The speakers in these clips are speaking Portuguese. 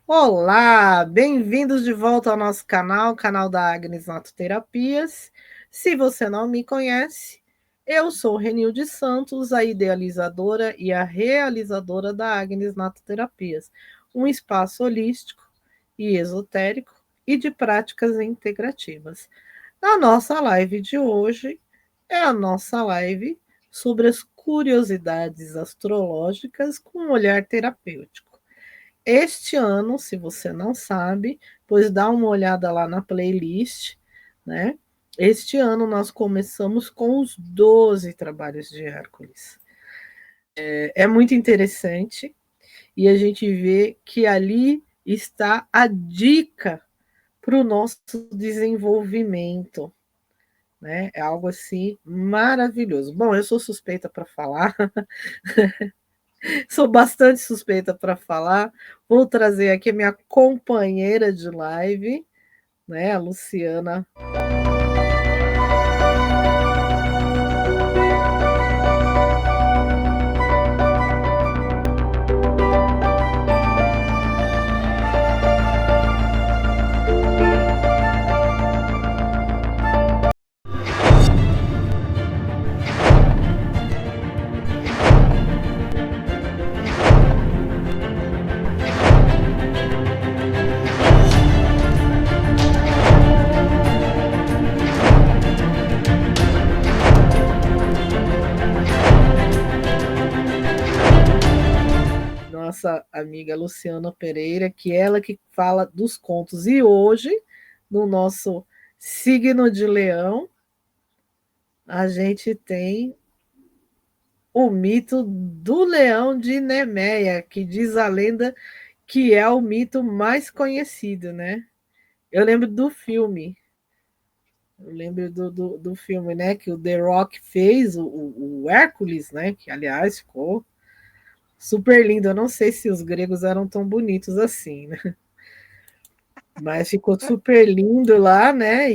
Olá, bem-vindos de volta ao nosso canal, canal da Agnes Natoterapias. Se você não me conhece, eu sou Renilde Santos, a idealizadora e a realizadora da Agnes Natoterapias, um espaço holístico e esotérico e de práticas integrativas. A nossa live de hoje é a nossa live sobre as curiosidades astrológicas com um olhar terapêutico. Este ano, se você não sabe, pois dá uma olhada lá na playlist, né? Este ano nós começamos com os 12 trabalhos de Hércules. É muito interessante e a gente vê que ali está a dica para o nosso desenvolvimento, né? É algo assim maravilhoso. Bom, eu sou suspeita para falar, sou bastante suspeita para falar. Vou trazer aqui a minha companheira de live, né, a Luciana. Nossa amiga Luciana Pereira, que ela que fala dos contos. E hoje, no nosso signo de Leão, a gente tem o mito do leão de Nemeia, que diz a lenda que é o mito mais conhecido, né? Eu lembro do filme, eu lembro do filme, né? Que o The Rock fez, o Hércules, né? Que aliás ficou super lindo. Eu não sei se os gregos eram tão bonitos assim, né? Mas ficou super lindo lá, né?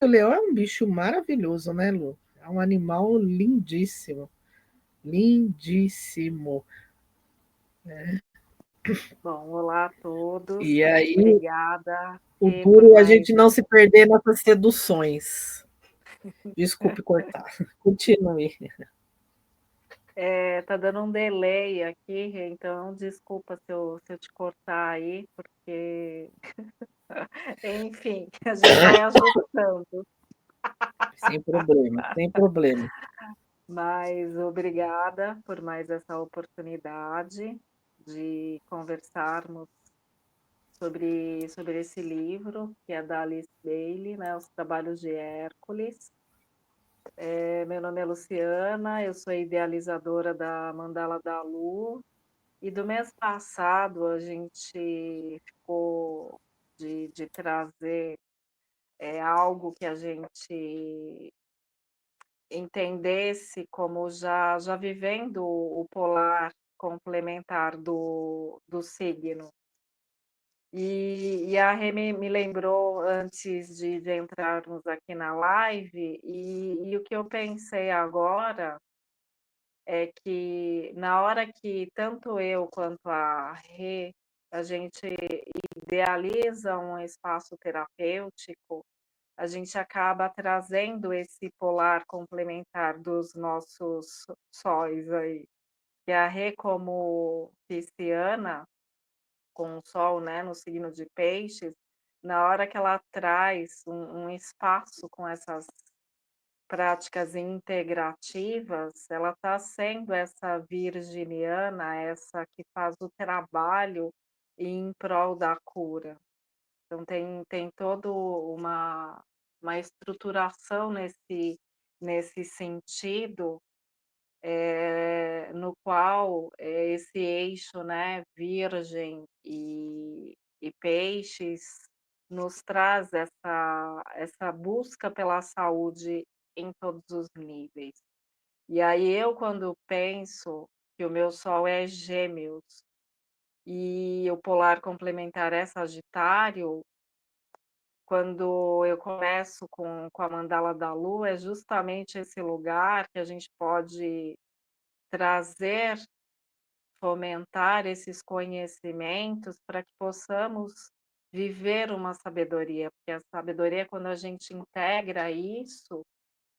O leão é um bicho maravilhoso, né, Lu? É um animal lindíssimo, lindíssimo. Bom, olá a todos. E aí, Obrigada, o por duro é a mais. gente não se perder nessas seduções. Desculpe cortar. Continue. Tá dando um delay aqui, então desculpa se eu te cortar aí, porque, enfim, a gente vai ajustando. Sem problema, sem problema. Mas obrigada por mais essa oportunidade de conversarmos sobre esse livro, que é da Alice Bailey, né, Os Trabalhos de Hércules. Meu nome é Luciana, eu sou idealizadora da Mandala da Lu, e do mês passado a gente ficou de trazer algo que a gente entendesse como já vivendo o polar complementar do signo. E a Rê me lembrou antes de entrarmos aqui na live, e o que eu pensei agora é que na hora que tanto eu quanto a Rê, a gente idealiza um espaço terapêutico, a gente acaba trazendo esse polar complementar dos nossos sóis aí. Que a Rê, como pisciana, com o sol, né, no signo de peixes, na hora que ela traz um espaço com essas práticas integrativas, ela está sendo essa virginiana, essa que faz o trabalho em prol da cura. Então tem todo uma estruturação nesse sentido, no qual, esse eixo, né, Virgem e Peixes, nos traz essa busca pela saúde em todos os níveis. E aí eu, quando penso que o meu sol é Gêmeos e o polar complementar é Sagitário, quando eu começo com a mandala da Lua, é justamente esse lugar que a gente pode trazer fomentar esses conhecimentos para que possamos viver uma sabedoria, porque a sabedoria é quando a gente integra isso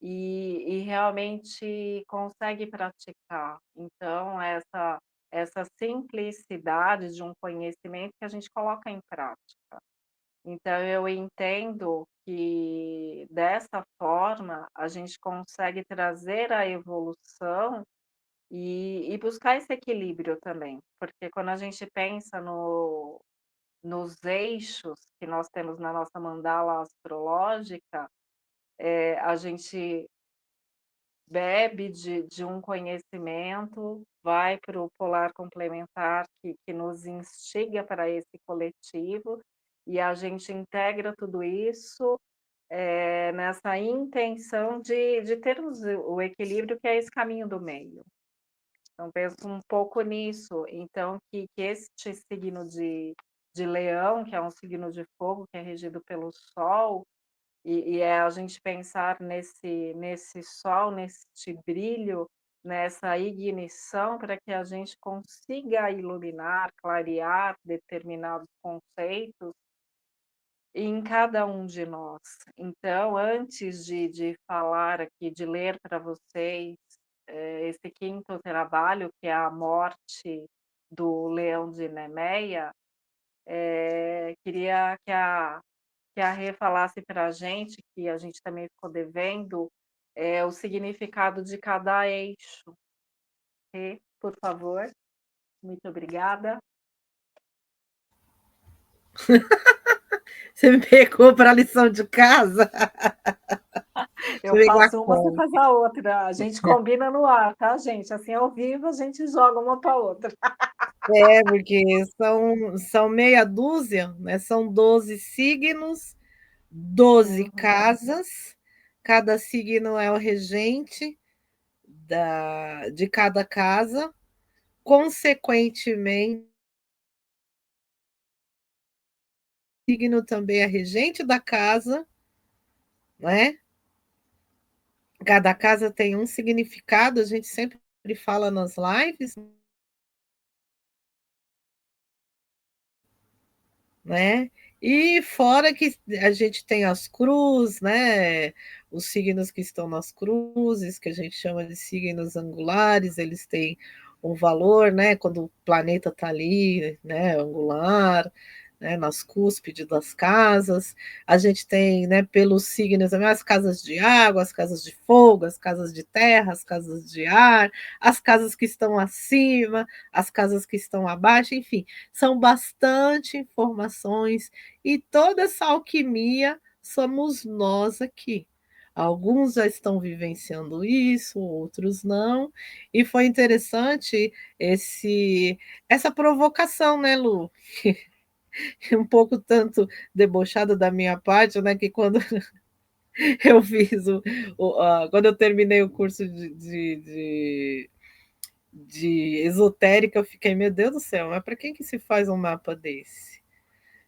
e realmente consegue praticar. Então essa simplicidade de um conhecimento que a gente coloca em prática. Então eu entendo que dessa forma a gente consegue trazer a evolução e buscar esse equilíbrio também, porque quando a gente pensa nos eixos que nós temos na nossa mandala astrológica, a gente bebe de um conhecimento, vai para o polar complementar que nos instiga para esse coletivo, e a gente integra tudo isso, nessa intenção de termos o equilíbrio que é esse caminho do meio. Então penso um pouco nisso, então que este signo de Leão, que é um signo de fogo, que é regido pelo Sol, e é a gente pensar nesse sol, neste brilho, nessa ignição, para que a gente consiga iluminar, clarear determinados conceitos em cada um de nós. Então, antes de falar aqui, de ler para vocês, esse quinto trabalho, que é a morte do leão de Nemeia, queria que a Rê falasse para a gente, que a gente também ficou devendo, o significado de cada eixo. Rê, por favor. Muito obrigada. Você me pegou para a lição de casa? Deixa Eu eu pegar a faço uma, você conta. faz a outra. A gente combina no ar, tá, gente? Assim, ao vivo, a gente joga uma para a outra. Porque são meia dúzia, né? São 12 signos, 12 Uhum. casas, cada signo é o regente de cada casa, consequentemente, o signo também é regente da casa, né? Cada casa tem um significado, a gente sempre fala nas lives, né? E fora que a gente tem as cruzes, né? Os signos que estão nas cruzes, que a gente chama de signos angulares, eles têm um valor, né? Quando o planeta está ali, né? Angular, né? Nas cúspides das casas. A gente tem, né? Pelos signos, as casas de água, as casas de fogo, as casas de terra, as casas de ar, as casas que estão acima, as casas que estão abaixo, enfim, são bastante informações e toda essa alquimia somos nós aqui. Alguns já estão vivenciando isso, outros não. E foi interessante essa provocação, né, Lu? Um pouco tanto debochada da minha parte, né? Que quando eu fiz quando eu terminei o curso de esotérica, eu fiquei, meu Deus do céu, mas para quem que se faz um mapa desse?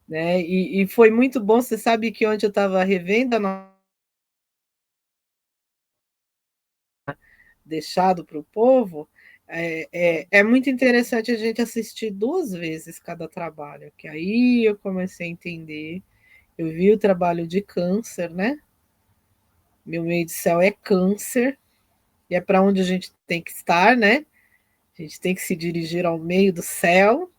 Né? E foi muito bom, você sabe que onde eu estava revendo deixado para o povo, é muito interessante a gente assistir 2 vezes cada trabalho, que aí eu comecei a entender, eu vi o trabalho de câncer, né? Meu meio de céu é câncer, e é para onde a gente tem que estar, né? A gente tem que se dirigir ao meio do céu,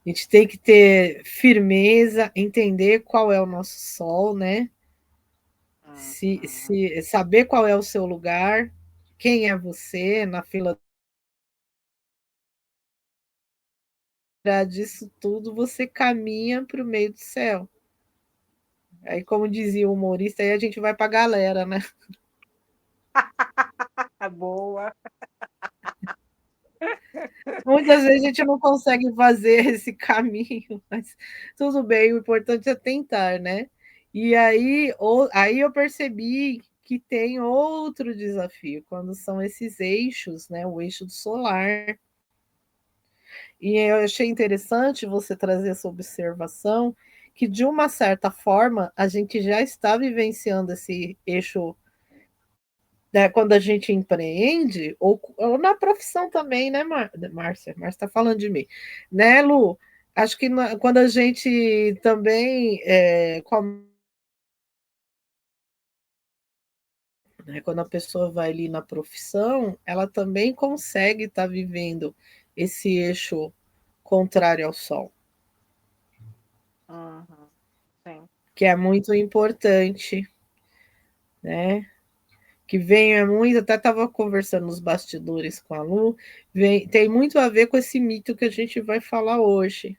a gente tem que ter firmeza, entender qual é o nosso sol, né? Uhum. Saber qual é o seu lugar, quem é você na fila disso tudo, você caminha para o meio do céu. Aí, como dizia o humorista, aí a gente vai para a galera, né? Boa. Muitas vezes a gente não consegue fazer esse caminho, mas tudo bem, o importante é tentar, né? E aí eu percebi que tem outro desafio, quando são esses eixos, né? O eixo do solar. E eu achei interessante você trazer essa observação, que de uma certa forma a gente já está vivenciando esse eixo né, quando a gente empreende, ou na profissão também, né, Márcia? Márcia está falando de mim. Né, Lu? Acho que quando a gente também, né, quando a pessoa vai ali na profissão, ela também consegue estar vivendo esse eixo contrário ao Sol, Uhum, sim. que é muito importante, né? Que vem muito, até estava conversando nos bastidores com a Lu, tem muito a ver com esse mito que a gente vai falar hoje,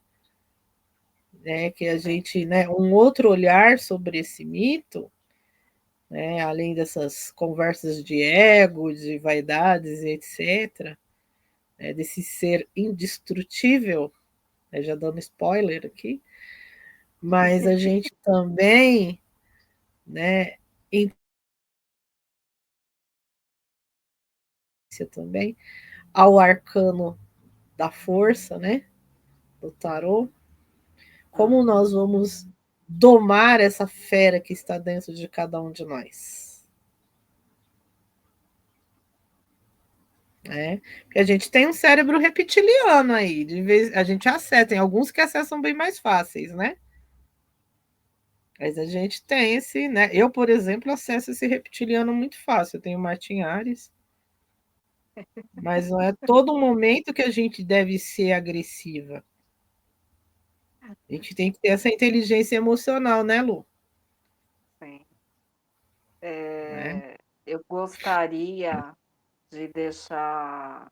né? Que a Sim. gente, né, um outro olhar sobre esse mito, né, além dessas conversas de ego, de vaidades, etc., né, desse ser indestrutível, né, já dando spoiler aqui, mas a gente também, né, também ao arcano da força, né, do tarô, como nós Uhum. vamos domar essa fera que está dentro de cada um de nós, né? Porque a gente tem um cérebro reptiliano aí, de vez a gente acessa, tem alguns que acessam bem mais fáceis, né? Mas a gente tem esse, né? Eu, por exemplo, acesso esse reptiliano muito fácil. Eu tenho Martin Ares, mas não é todo momento que a gente deve ser agressiva. A gente tem que ter essa inteligência emocional, né, Lu? Sim. Né? Eu gostaria de deixar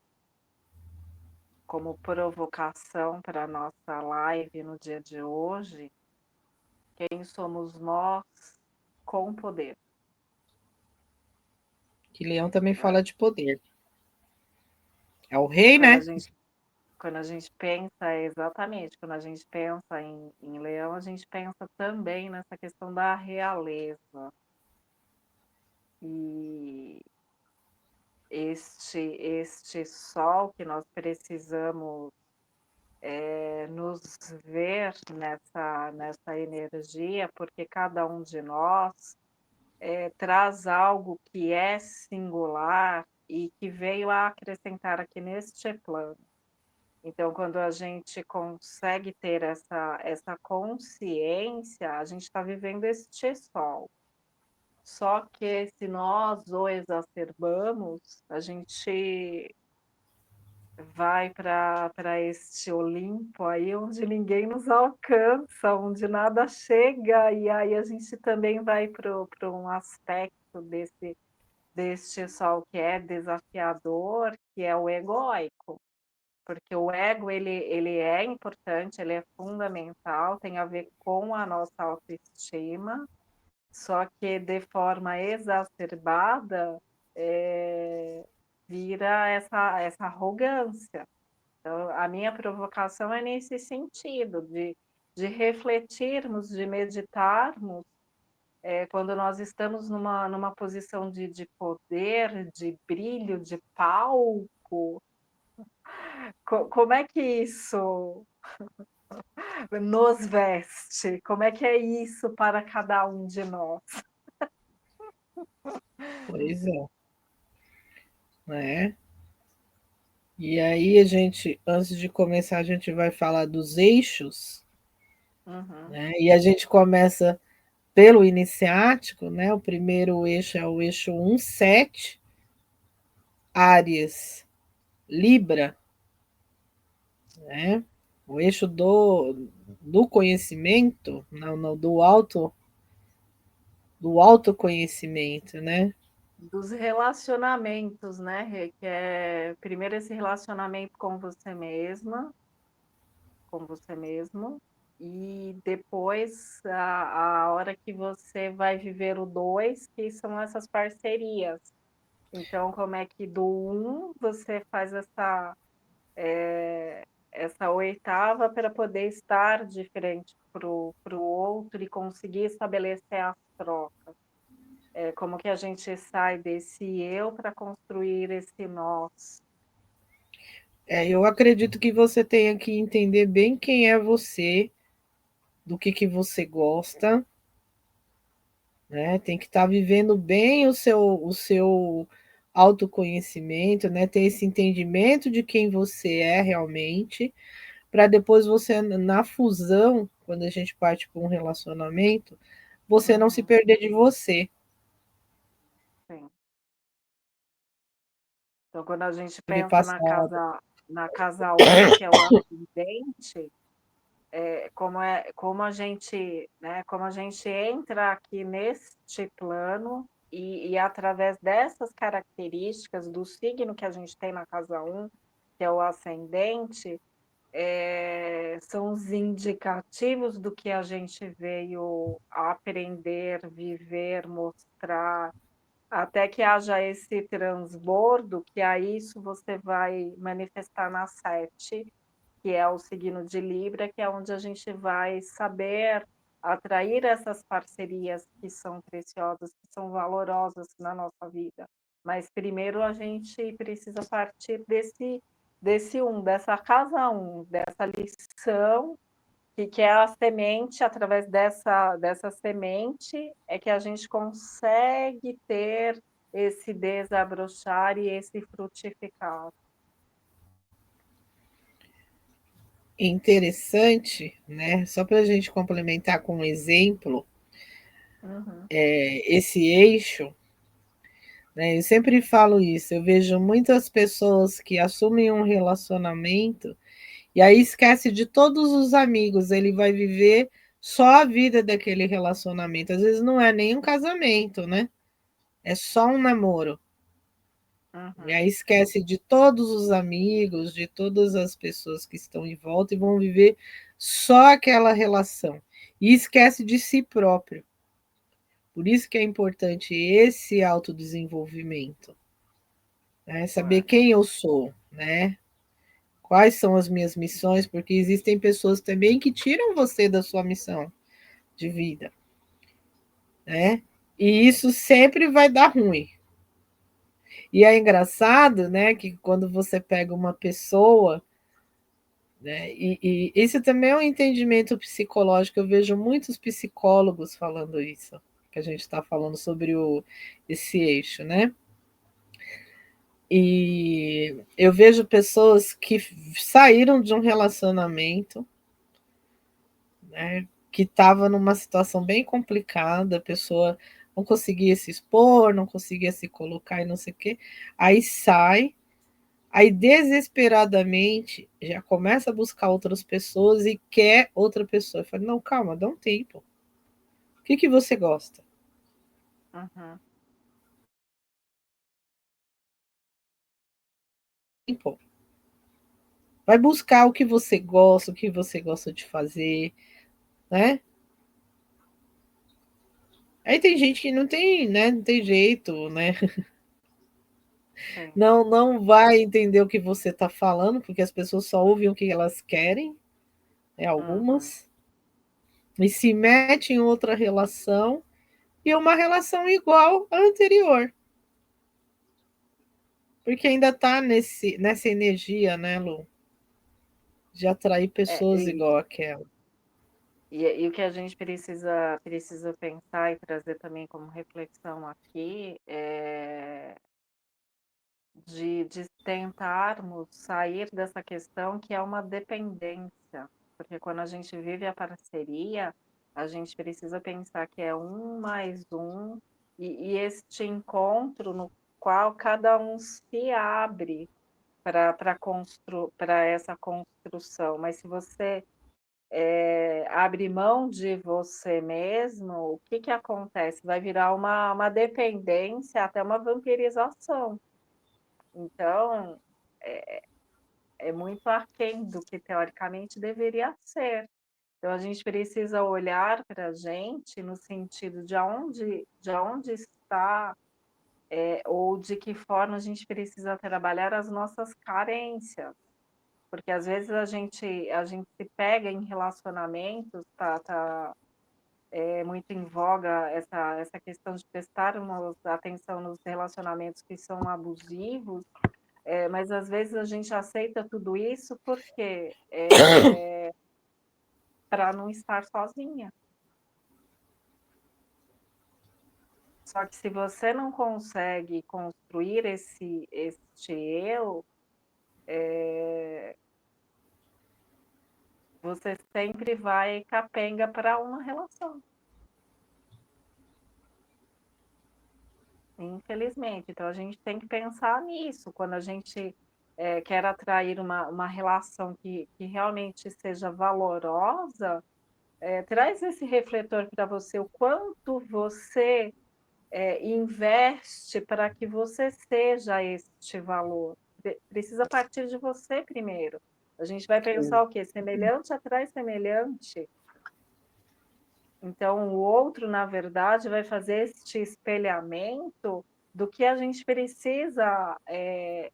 como provocação para a nossa live no dia de hoje, quem somos nós com poder. Que Leão também Né? fala de poder. É o rei, Quando a né? gente, quando a gente pensa, exatamente, quando a gente pensa em leão, a gente pensa também nessa questão da realeza. E este sol que nós precisamos nos ver nessa energia, porque cada um de nós traz algo que é singular e que veio a acrescentar aqui neste plano. Então, quando a gente consegue ter essa consciência, a gente está vivendo este sol. Só que se nós o exacerbamos, a gente vai para este Olimpo aí onde ninguém nos alcança, onde nada chega, e aí a gente também vai para um aspecto deste sol que é desafiador, que é o egóico. Porque o ego ele é importante, ele é fundamental, tem a ver com a nossa autoestima, só que de forma exacerbada, vira essa arrogância. Então, a minha provocação é nesse sentido, de refletirmos, de meditarmos, quando nós estamos numa posição de poder, de brilho, de palco, como é que isso nos veste? Como é que é isso para cada um de nós? Pois é, né? E aí a gente, antes de começar, a gente vai falar dos eixos, Uhum. né? E a gente começa pelo iniciático, né? O primeiro eixo é o eixo 1,7, Áries, Libra, né? O eixo do conhecimento, não, do autoconhecimento, né? Dos relacionamentos, né, Rê, que é primeiro esse relacionamento com você mesma, com você mesmo, e depois a hora que você vai viver o 2, que são essas parcerias. Então, como é que do um você faz essa oitava para poder estar de frente para o outro e conseguir estabelecer as trocas. Como que a gente sai desse eu para construir esse nós. Eu acredito que você tenha que entender bem quem é você, do que você gosta, né? Tem que estar vivendo bem o seu autoconhecimento, né? Ter esse entendimento de quem você é realmente, para depois você, na fusão, quando a gente parte para um relacionamento, você não se Uhum, perder de você. sim. Então, quando a gente Teve pensa passado. na casa um, que é o ascendente, como a gente, né, como a gente entra aqui neste plano e através dessas características do signo que a gente tem na casa um, que é o ascendente, são os indicativos do que a gente veio aprender, viver, mostrar, até que haja esse transbordo, que aí isso você vai manifestar na 7, que é o signo de Libra, que é onde a gente vai saber atrair essas parcerias que são preciosas, que são valorosas na nossa vida. Mas primeiro a gente precisa partir desse um, dessa casa um, dessa lição que é a semente, através dessa semente, é que a gente consegue ter esse desabrochar e esse frutificar. Interessante, né? Só para a gente complementar com um exemplo, Uhum, esse eixo, né? Eu sempre falo isso. Eu vejo muitas pessoas que assumem um relacionamento e aí esquece de todos os amigos. Ele vai viver só a vida daquele relacionamento. Às vezes não é nem um casamento, né? É só um namoro. E uhum. aí esquece de todos os amigos, de todas as pessoas que estão em volta e vão viver só aquela relação. E esquece de si próprio. Por isso que é importante esse autodesenvolvimento, né? Saber É, quem eu sou, né? Quais são as minhas missões, porque existem pessoas também que tiram você da sua missão de vida, né? E isso sempre vai dar ruim. E é engraçado, né, que quando você pega uma pessoa, né, e isso também é um entendimento psicológico, eu vejo muitos psicólogos falando isso, que a gente está falando sobre esse eixo, né? E eu vejo pessoas que saíram de um relacionamento, né, que estava numa situação bem complicada, a pessoa não conseguia se expor, não conseguia se colocar e não sei o quê, aí sai, aí desesperadamente já começa a buscar outras pessoas e quer outra pessoa. Eu falo, não, calma, dá um tempo. O que, que você gosta? uhum, Tempo. Vai buscar o que você gosta de fazer, né? Aí tem gente que não tem, né? Não tem jeito, né? sim. Não vai entender o que você está falando, porque as pessoas só ouvem o que elas querem, né? Uhum. Algumas, e se metem em outra relação, e uma relação igual à anterior, porque ainda está nessa energia, né, Lu? De atrair É, pessoas e, igual àquela. e o que a gente precisa pensar e trazer também como reflexão aqui é de tentarmos sair dessa questão que é uma dependência, porque quando a gente vive a parceria, a gente precisa pensar que é um mais um, e este encontro no qual cada um se abre para essa construção. Mas se você abre mão de você mesmo, o que que acontece? Vai virar uma dependência, até uma vampirização. Então, é é muito aquém do que teoricamente deveria ser. Então a gente precisa olhar para a gente no sentido de onde está, ou de que forma a gente precisa trabalhar as nossas carências, porque às vezes a gente se pega em relacionamentos, é muito em voga essa questão de prestarmos atenção nos relacionamentos que são abusivos. Mas às vezes a gente aceita tudo isso porque para não estar sozinha. Só que se você não consegue construir este eu, você sempre vai capenga para uma relação, infelizmente. Então a gente tem que pensar nisso, quando a gente, quer atrair uma relação que realmente seja valorosa, traz esse refletor para você, o quanto você investe para que você seja este valor. Precisa partir de você primeiro. A gente vai pensar o quê? Semelhante atrai semelhante. Então, o outro, na verdade, vai fazer este espelhamento do que a gente precisa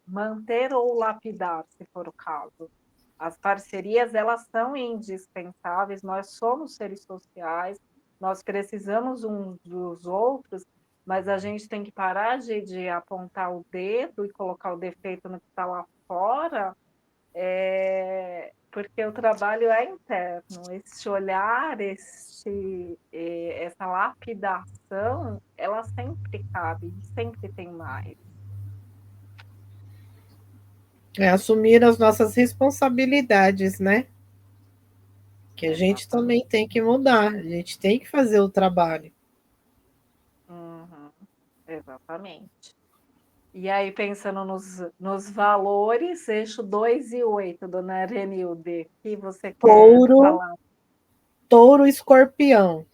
manter ou lapidar, se for o caso. As parcerias, elas são indispensáveis, nós somos seres sociais, nós precisamos uns dos outros, mas a gente tem que parar de apontar o dedo e colocar o defeito no que está lá fora, porque o trabalho é interno, esse olhar, essa lapidação, ela sempre cabe, sempre tem mais. Assumir as nossas responsabilidades, né? Que a gente também Exatamente. tem que mudar, a gente tem que fazer o trabalho. Uhum, exatamente. E aí, pensando nos valores, eixo 2 e 8, dona Renilde, o que você quer Touro, falar? touro, escorpião,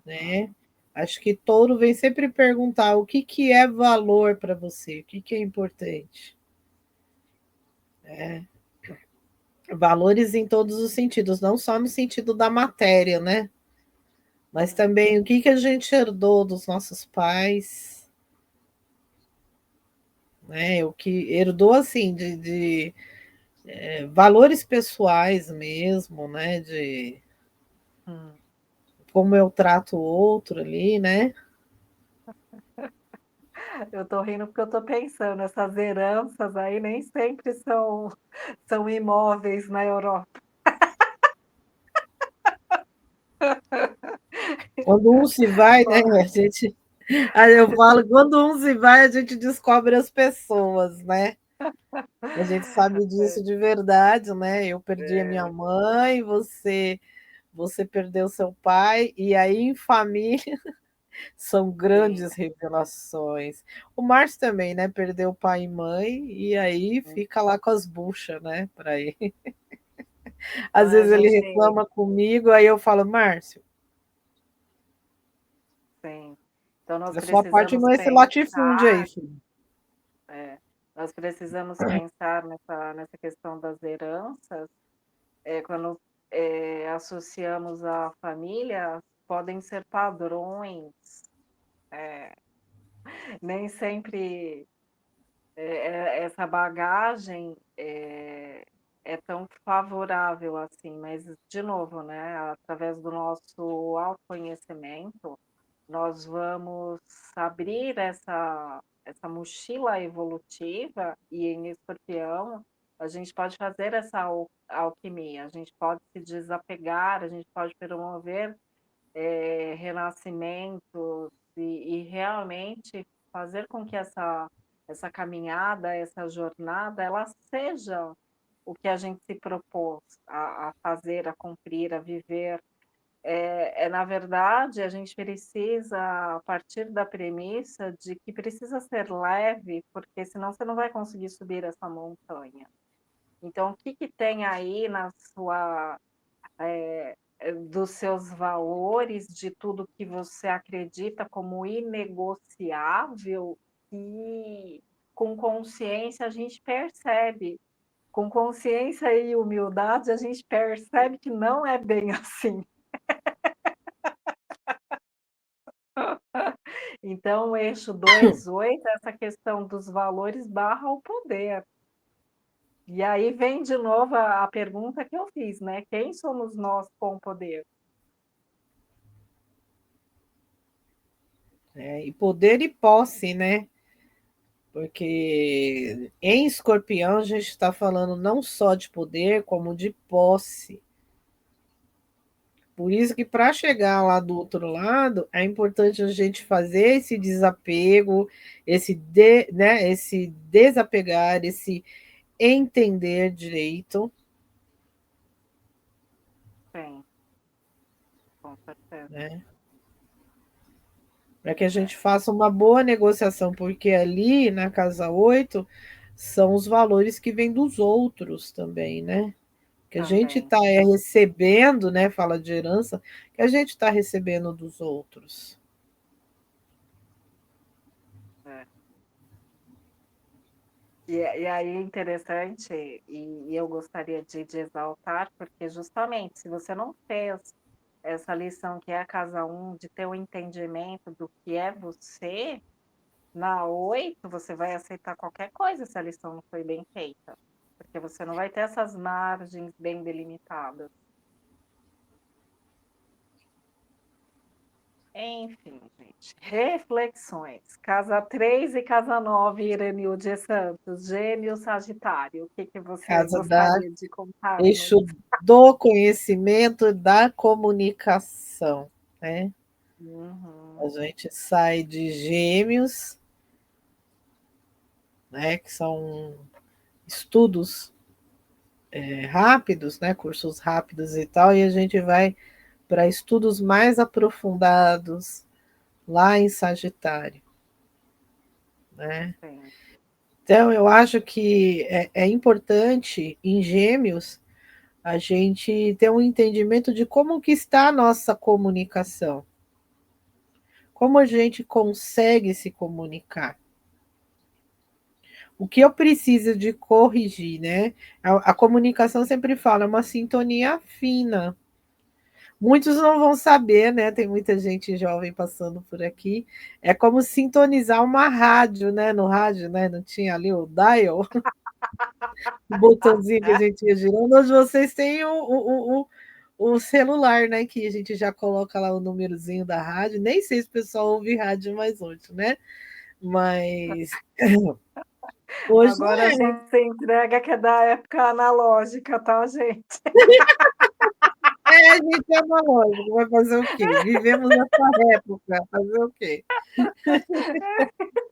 né? Uhum, Acho que touro vem sempre perguntar o que é valor para você, o que é importante. Valores em todos os sentidos, não só no sentido da matéria, né? Mas uhum, também o que a gente herdou dos nossos pais, né? O que herdou assim de valores pessoais mesmo, né? De uhum. como eu trato o outro ali, né? Eu tô rindo porque eu tô pensando, essas heranças aí nem sempre são imóveis na Europa. Quando um se vai, né? A gente, aí eu falo, quando um se vai, a gente descobre as pessoas, né? A gente sabe disso de verdade, né? Eu perdi a minha É, mãe, você perdeu seu pai, e aí em família são sim. grandes revelações. O Márcio também, né? Perdeu pai e mãe, e aí fica lá com as buchas, né? Para ele. Então Às a vezes ele gente reclama comigo, aí eu falo, Márcio, sim. Então nós a sua parte precisamos não é esse latifúndio aí, pensar, filho. é, nós precisamos pensar nessa questão das heranças, quando, associamos a família, podem ser padrões, eh, nem sempre, essa bagagem, é tão favorável assim, mas de novo, né, através do nosso autoconhecimento, nós vamos abrir essa mochila evolutiva e em Escorpião, a gente pode fazer essa alquimia, a gente pode se desapegar, a gente pode promover, renascimentos e realmente fazer com que essa caminhada, essa jornada, ela seja o que a gente se propôs a fazer, a cumprir, a viver. Na verdade, a gente precisa partir da premissa de que precisa ser leve, porque senão você não vai conseguir subir essa montanha. Então, o que que tem aí na sua, dos seus valores, de tudo que você acredita como inegociável, e com consciência a gente percebe, com consciência e humildade a gente percebe que não é bem assim. Então, o eixo 2, 8, essa questão dos valores barra o poder. E aí vem de novo a pergunta que eu fiz, né? Quem somos nós com o poder? E poder e posse, né? Porque em Escorpião a gente está falando não só de poder, como de posse. Por isso que para chegar lá do outro lado, é importante a gente fazer esse desapego, esse desapegar, esse entender direito, Sim, com certeza. né? Para que a gente faça uma boa negociação, porque ali na casa 8 são os valores que vêm dos outros também, né? Que a gente Também. está recebendo, né? Fala de herança, que a gente está recebendo dos outros. É. E aí é interessante, e eu gostaria de exaltar, porque justamente se você não fez essa lição que é a casa um, de ter o entendimento do que é você, na 8 você vai aceitar qualquer coisa se a lição não foi bem feita, porque você não vai ter essas margens bem delimitadas. Enfim, gente, reflexões. Casa 3 e casa 9, Iranilde Santos, Gêmeo Sagitário. O que que você Casa da gostaria de contar-nos? eixo do conhecimento e da comunicação, né? Uhum, A gente sai de Gêmeos, né? Que são estudos rápidos, né? Cursos rápidos e tal, e a gente vai para estudos mais aprofundados lá em Sagitário, né? sim. Então, eu acho que é importante em Gêmeos a gente ter um entendimento de como que está a nossa comunicação, como a gente consegue se comunicar. O que eu preciso de corrigir, né? A comunicação sempre fala, é uma sintonia fina. Muitos não vão saber, né? Tem muita gente jovem passando por aqui. É como sintonizar uma rádio, né? No rádio, né? Não tinha ali o dial, o botãozinho que a gente ia girando. Hoje vocês têm o celular, né? Que a gente já coloca lá o númerozinho da rádio. Nem sei se o pessoal ouve rádio mais hoje, né? Mas hoje não Agora a é, né? gente se entrega que é da época analógica, tá, gente? É, a gente é analógico, vai fazer o quê? Vivemos essa época, fazer o quê?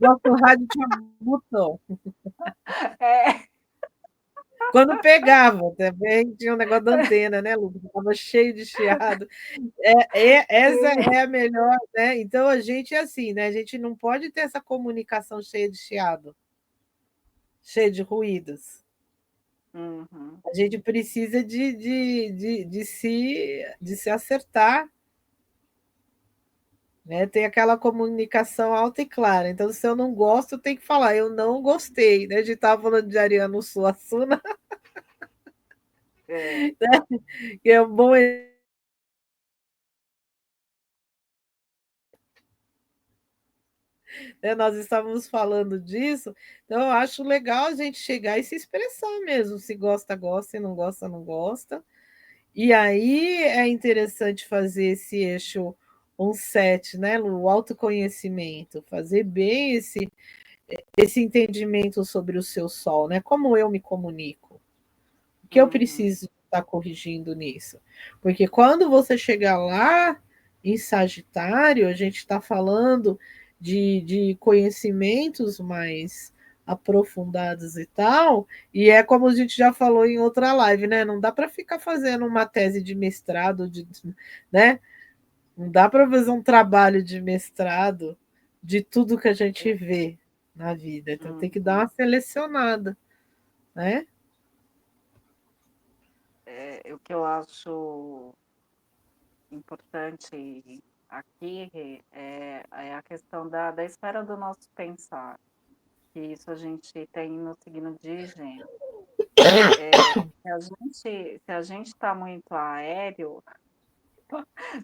Nosso rádio tinha botão. É, Quando pegava também, tinha um negócio da antena, né, Lucas? Estava cheio de chiado. Essa sim. é a melhor, né? Então a gente é assim, né? A gente não pode ter essa comunicação cheia de chiado, cheia de ruídos. Uhum. A gente precisa de se acertar, né? Tem aquela comunicação alta e clara. Então, se eu não gosto, eu tenho que falar, eu não gostei, né? A gente estava falando de Ariano Suassuna, É. né? Que é um bom. Né, nós estávamos falando disso, então eu acho legal a gente chegar e se expressar mesmo, se gosta, gosta, se não gosta, não gosta. E aí é interessante fazer esse eixo um set, né, o autoconhecimento, fazer bem esse entendimento sobre o seu sol, né? Como eu me comunico, o que eu Uhum. preciso estar corrigindo nisso? Porque quando você chegar lá em Sagitário, a gente está falando de conhecimentos mais aprofundados e tal, e é como a gente já falou em outra live, né? Não dá para ficar fazendo uma tese de mestrado, né? Não dá para fazer um trabalho de mestrado de tudo que a gente vê na vida. Então tem que dar Uhum. uma selecionada, né? O que eu acho importante aqui é a questão da esfera do nosso pensar, que isso a gente tem no signo de Gêmeos. Se a gente está muito aéreo,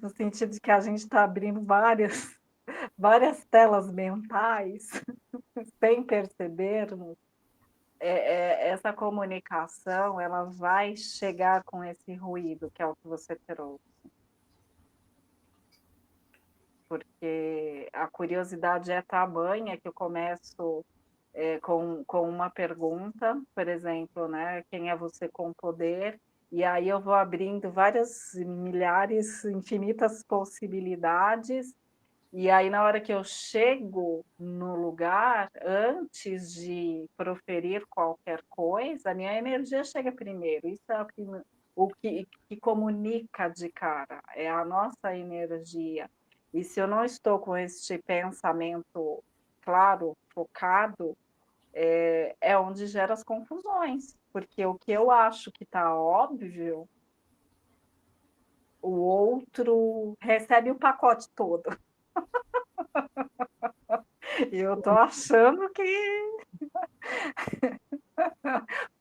no sentido de que a gente está abrindo várias telas mentais, sem percebermos, essa comunicação ela vai chegar com esse ruído, que é o que você trouxe. Porque a curiosidade é tamanha que eu começo com uma pergunta, por exemplo, né? Quem é você com poder? e aí eu vou abrindo várias milhares, infinitas possibilidades, e aí na hora que eu chego no lugar, antes de proferir qualquer coisa, a minha energia chega primeiro, isso é o que comunica de cara, é a nossa energia. E se eu não estou com este pensamento claro, focado, é onde gera as confusões, porque o que eu acho que está óbvio, o outro recebe o pacote todo. E eu tô achando que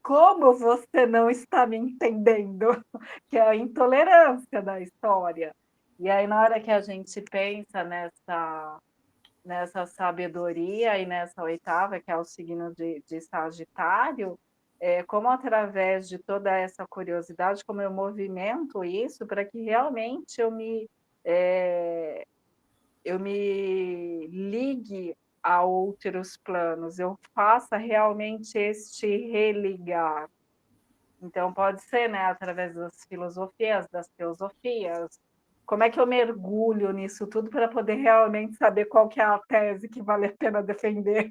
como você não está me entendendo? Que é a intolerância da história. E aí na hora que a gente pensa nessa sabedoria e nessa oitava, que é o signo de Sagitário, como através de toda essa curiosidade, como eu movimento isso para que realmente eh, eu me ligue a outros planos, eu faça realmente este religar. Então pode ser, né, através das filosofias, das teosofias. Como é que eu mergulho nisso tudo para poder realmente saber qual que é a tese que vale a pena defender?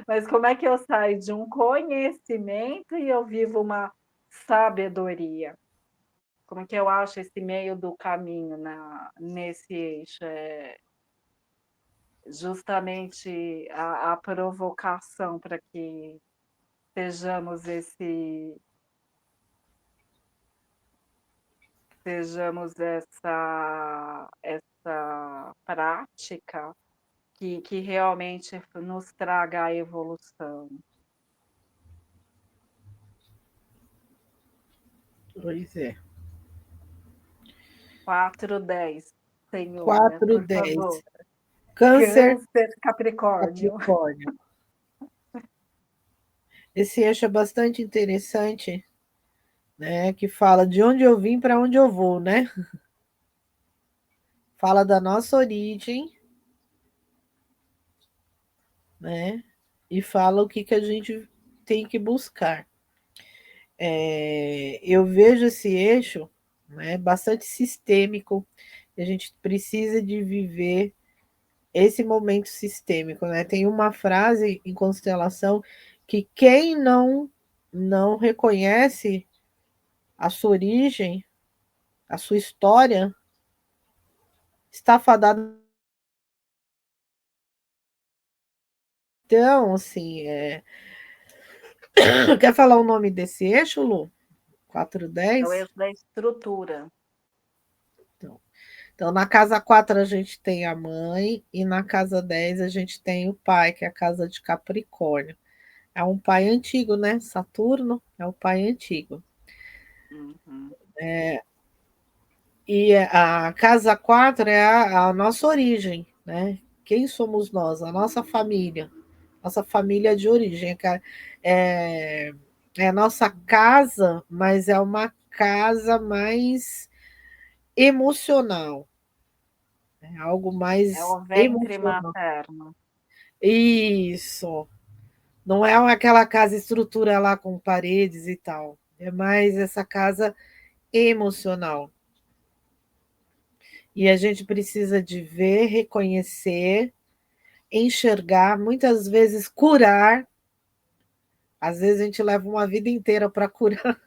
Mas como é que eu saio de um conhecimento e eu vivo uma sabedoria? Como é que eu acho esse meio do caminho nesse eixo? É justamente a provocação para que sejamos essa prática que realmente nos traga a evolução. Pois é. 410, senhora, 4, por 10. favor. Câncer, Câncer, Capricórnio. Capricórnio. Esse eixo é bastante interessante, né? Que fala de onde eu vim para onde eu vou, né? Fala da nossa origem, né? E fala o que a gente tem que buscar. Eu vejo esse eixo, né, bastante sistêmico. E a gente precisa de viver esse momento sistêmico, né? Tem uma frase em constelação que quem não reconhece a sua origem, a sua história, está fadado. Então, assim, quer falar o nome desse eixo, Lu? É o 410? eixo da estrutura. Então, na casa 4 a gente tem a mãe e na casa 10 a gente tem o pai, que é a casa de Capricórnio. É um pai antigo, né? Saturno é o pai antigo. Uhum. E a casa 4 é a nossa origem, né? Quem somos nós? A nossa família de origem. É, é a nossa casa, mas é uma casa mais emocional, é algo É mais o ventre emocional. materno. Isso. Não é aquela casa estrutura lá com paredes e tal. É mais essa casa emocional. E a gente precisa de ver, reconhecer, enxergar, muitas vezes curar. Às vezes a gente leva uma vida inteira para curar,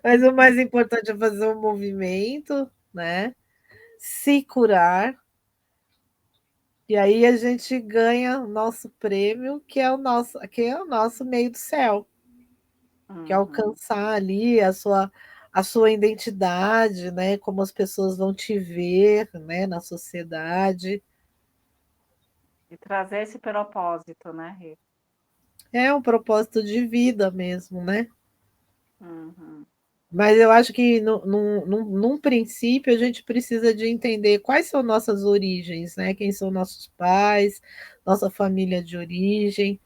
mas o mais importante é fazer um movimento, né? Se curar, e aí a gente ganha o nosso prêmio, que é o nosso meio do céu, que é Uhum. alcançar ali a sua identidade, né? Como as pessoas vão te ver, né? Na sociedade. E trazer esse propósito, né, Rê? É um propósito de vida mesmo, né? Uhum. Mas eu acho que num princípio a gente precisa de entender quais são nossas origens, né? Quem são nossos pais, nossa família de origem,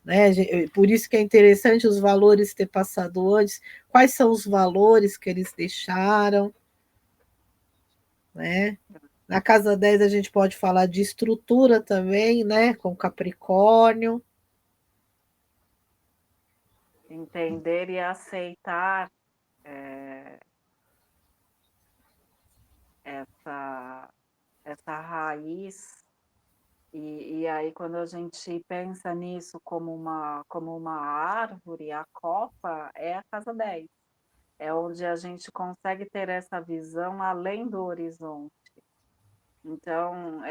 né? Por isso que é interessante os valores ter passado antes, quais são os valores que eles deixaram, né? Na casa 10 a gente pode falar de estrutura também, né? Com Capricórnio. entender e aceitar, eh, essa essa raiz, e aí quando a gente pensa nisso como uma árvore, a copa é a casa 10, é onde a gente consegue ter essa visão além do horizonte. Então,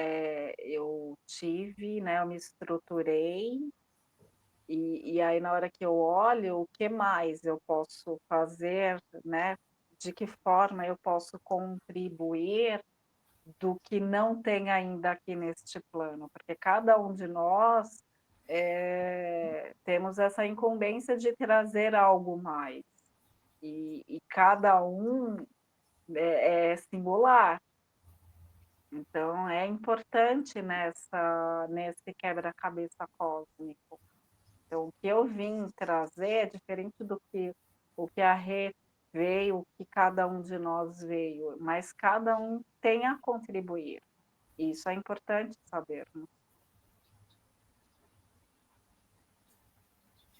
eu tive, né, eu me estruturei, e aí na hora que eu olho, o que mais eu posso fazer, né, de que forma eu posso contribuir do que não tem ainda aqui neste plano, porque cada um de nós, temos essa incumbência de trazer algo mais, e cada um é singular. Então é importante nesse quebra-cabeça cósmico. Então o que eu vim trazer é diferente do que o que a Rê veio, o que cada um de nós veio, mas cada um tem a contribuir. Isso é importante sabermos.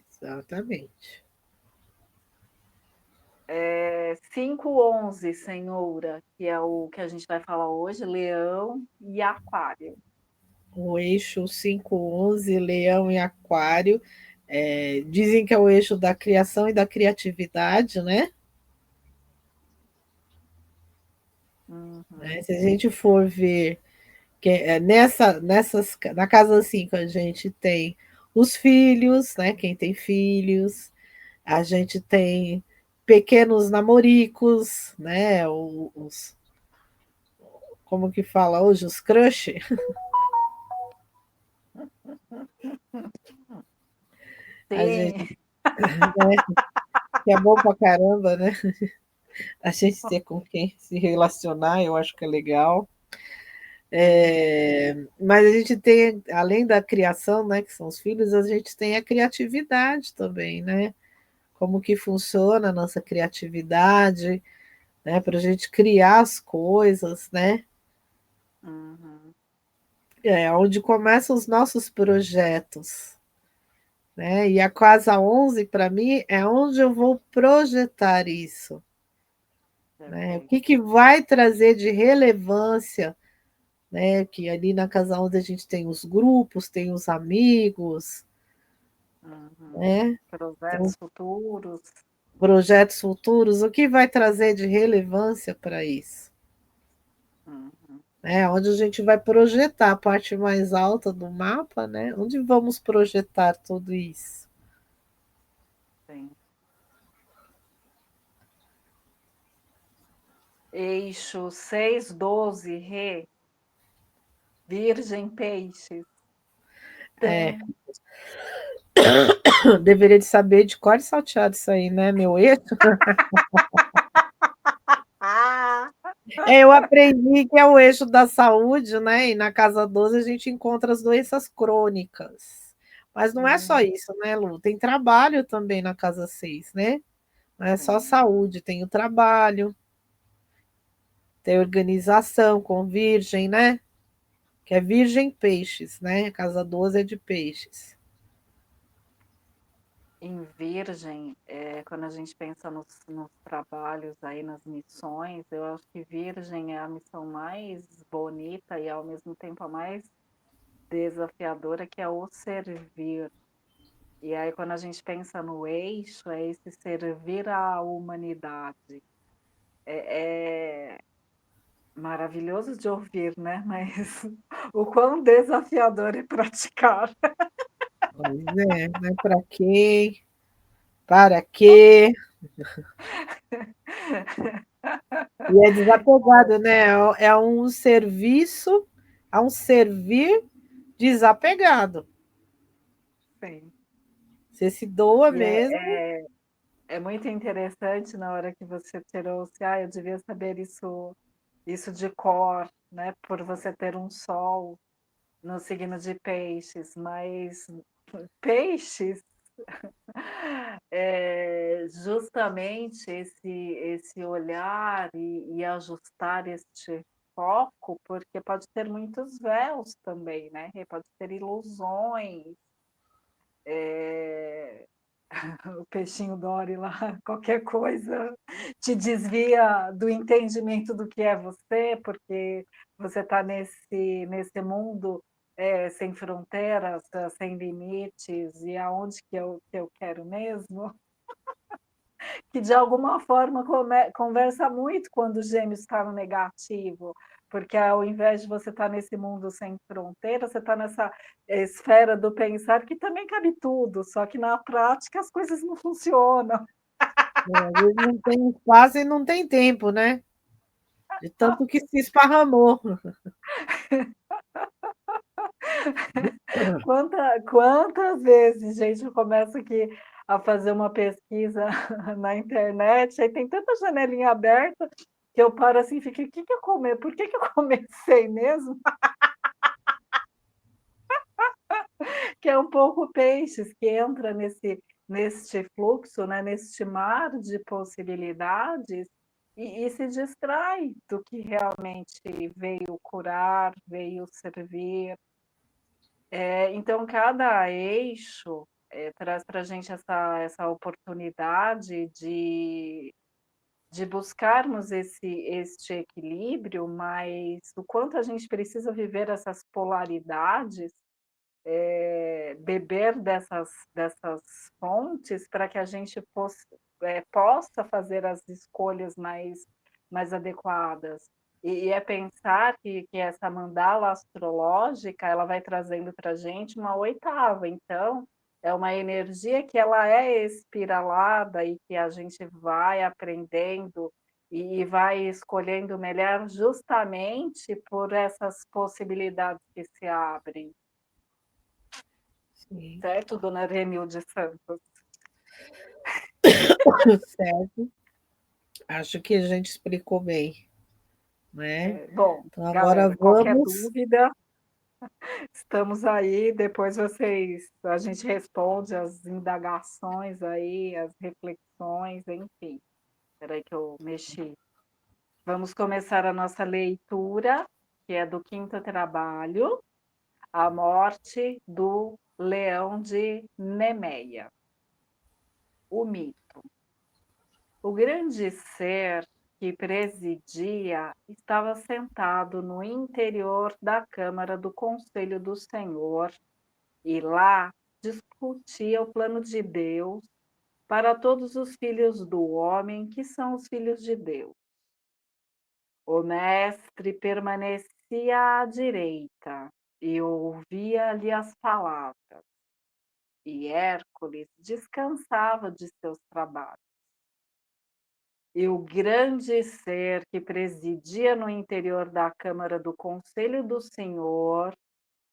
Exatamente. 5:11, Senhora, que é o que a gente vai falar hoje, Leão e Aquário. O eixo 511, Leão e Aquário, dizem que é o eixo da criação e da criatividade, né? Uhum, Né? Se a gente for ver que na casa 5 a gente tem os filhos, né? Quem tem filhos, a gente tem pequenos namoricos, né? Como que fala hoje? Os crush. A gente, sim. né? Que é bom pra caramba, né? A gente ter com quem se relacionar, eu acho que é legal. Uhum, Mas a gente tem, além da criação, né, que são os filhos, a gente tem a criatividade também, né? Como que funciona a nossa criatividade, né? Para a gente criar as coisas, né? uhum, É onde começam os nossos projetos, né? E a casa 11 para mim, é onde eu vou projetar isso, né? O perfeito. que que vai trazer de relevância, né? Que ali na casa 11 a gente tem os grupos, tem os amigos, Uhum. né? Então, Projetos futuros. projetos futuros, o que vai trazer de relevância para isso? Uhum, Né? Onde a gente vai projetar a parte mais alta do mapa, né? Onde vamos projetar tudo isso? sim. Eixo 6:12, Rê, Virgem, Peixes. É, Tum. deveria de saber de cor e salteado isso aí, né, meu eixo? Ah! Eu aprendi que é o eixo da saúde, né? E na casa 12 a gente encontra as doenças crônicas. Mas não é só Hum, isso, né, Lu? Tem trabalho também na casa 6, né? Não é só sim. saúde, tem o trabalho, tem organização com virgem, né? Que é virgem peixes, né? A casa 12 é de peixes. Em Virgem, quando a gente pensa nos trabalhos aí, nas missões, eu acho que Virgem é a missão mais bonita e ao mesmo tempo a mais desafiadora, que é o servir. E aí quando a gente pensa no eixo, é esse servir à humanidade. É maravilhoso de ouvir, né, mas o quão desafiador é praticar. Pois é, né? Para quê? Para quê? E é desapegado, né? É um serviço, é um servir desapegado. Sim. Você se doa E mesmo. é muito interessante na hora que você trouxe: "Ah, eu devia saber isso de cor", né, por você ter um sol no signo de peixes, mas peixes, justamente esse olhar e ajustar este foco, porque pode ter muitos véus também, né, pode ter ilusões, eh o peixinho Dory lá, qualquer coisa te desvia do entendimento do que é você, porque você está nesse mundo, sem fronteiras, sem limites, e aonde que eu quero mesmo, que de alguma forma conversa muito quando o Gêmeos está no negativo, porque ao invés de você estar nesse mundo sem fronteira, você está nessa esfera do pensar que também cabe tudo, só que na prática as coisas não funcionam. Às vezes não tem espaço e não tem tempo, né? De tanto que se esparramou. Quantas vezes, gente, eu começo aqui a fazer uma pesquisa na internet, aí tem tanta janelinha aberta que eu paro assim e fico: "O que que eu come por que que eu comecei mesmo?" Que é um pouco peixes que entra neste fluxo, né, neste mar de possibilidades e se distrai do que realmente veio curar, veio servir. Então cada eixo, traz para a gente essa oportunidade de buscarmos este equilíbrio, mas o quanto a gente precisa viver essas polaridades, beber dessas fontes para que a gente possa fazer as escolhas mais adequadas. E é pensar que essa mandala astrológica, ela vai trazendo para a gente uma oitava, então, é uma energia que ela é espiralada e que a gente vai aprendendo e vai escolhendo melhor justamente por essas possibilidades que se abrem. Sim, Certo, dona Renilde Santos? certo. Acho que a gente explicou bem, né? Bom, Então agora galera, qualquer vamos. dúvida, estamos aí, depois a gente responde as indagações aí, as reflexões, enfim. Espera aí que eu mexi. Vamos começar a nossa leitura, que é do quinto trabalho, A Morte do Leão de Nemeia, o mito. O grande ser que presidia estava sentado no interior da Câmara do Conselho do Senhor e lá discutia o plano de Deus para todos os filhos do homem, que são os filhos de Deus. O mestre permanecia à direita e ouvia-lhe as palavras, e Hércules descansava de seus trabalhos. E o grande ser que presidia no interior da Câmara do Conselho do Senhor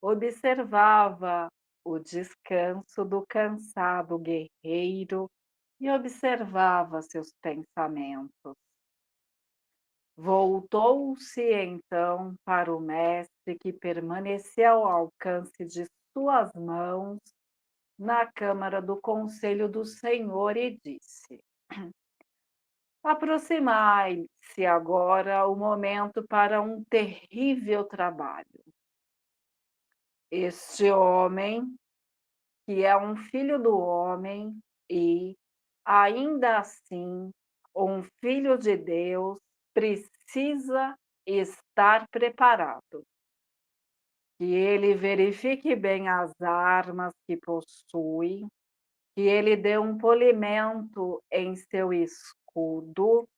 observava o descanso do cansado guerreiro e observava seus pensamentos. Voltou-se então para o mestre que permanecia ao alcance de suas mãos na Câmara do Conselho do Senhor e disse: Aproximai-se agora o momento para um terrível trabalho. Este homem, que é um filho do homem e, ainda assim, um filho de Deus, precisa estar preparado. Que ele verifique bem as armas que possui, que ele dê um polimento em seu escudo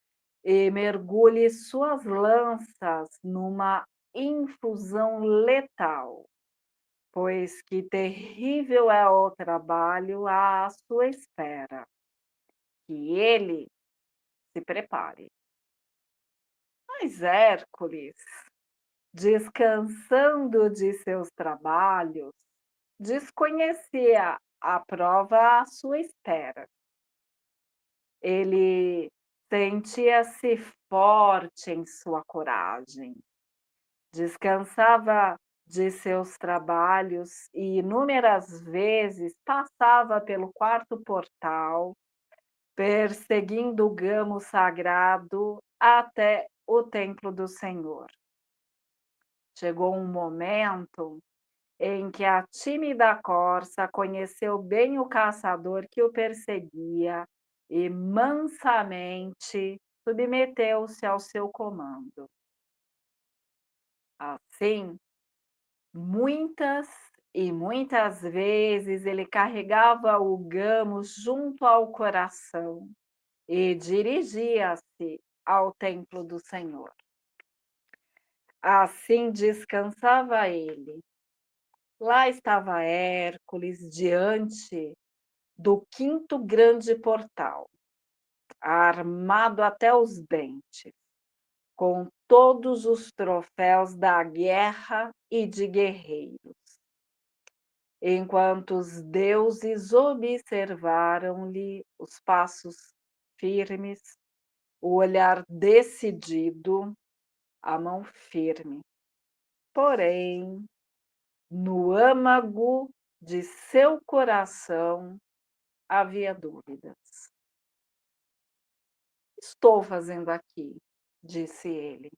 e mergulhe suas lanças numa infusão letal, pois que terrível é o trabalho à sua espera. Que ele se prepare. Mas Hércules, descansando de seus trabalhos, desconhecia a prova à sua espera. Ele sentia-se forte em sua coragem. Descansava de seus trabalhos e inúmeras vezes passava pelo quarto portal, perseguindo o gamo sagrado até o templo do Senhor. Chegou um momento em que a tímida corça conheceu bem o caçador que o perseguia e mansamente submeteu-se ao seu comando. Assim, muitas e muitas vezes ele carregava o gamo junto ao coração e dirigia-se ao templo do Senhor. Assim descansava ele. Lá estava Hércules diante do quinto grande portal, armado até os dentes, com todos os troféus da guerra e de guerreiros. Enquanto os deuses observaram-lhe os passos firmes, o olhar decidido, a mão firme. Porém, no âmago de seu coração havia dúvidas. Estou fazendo aqui, disse ele.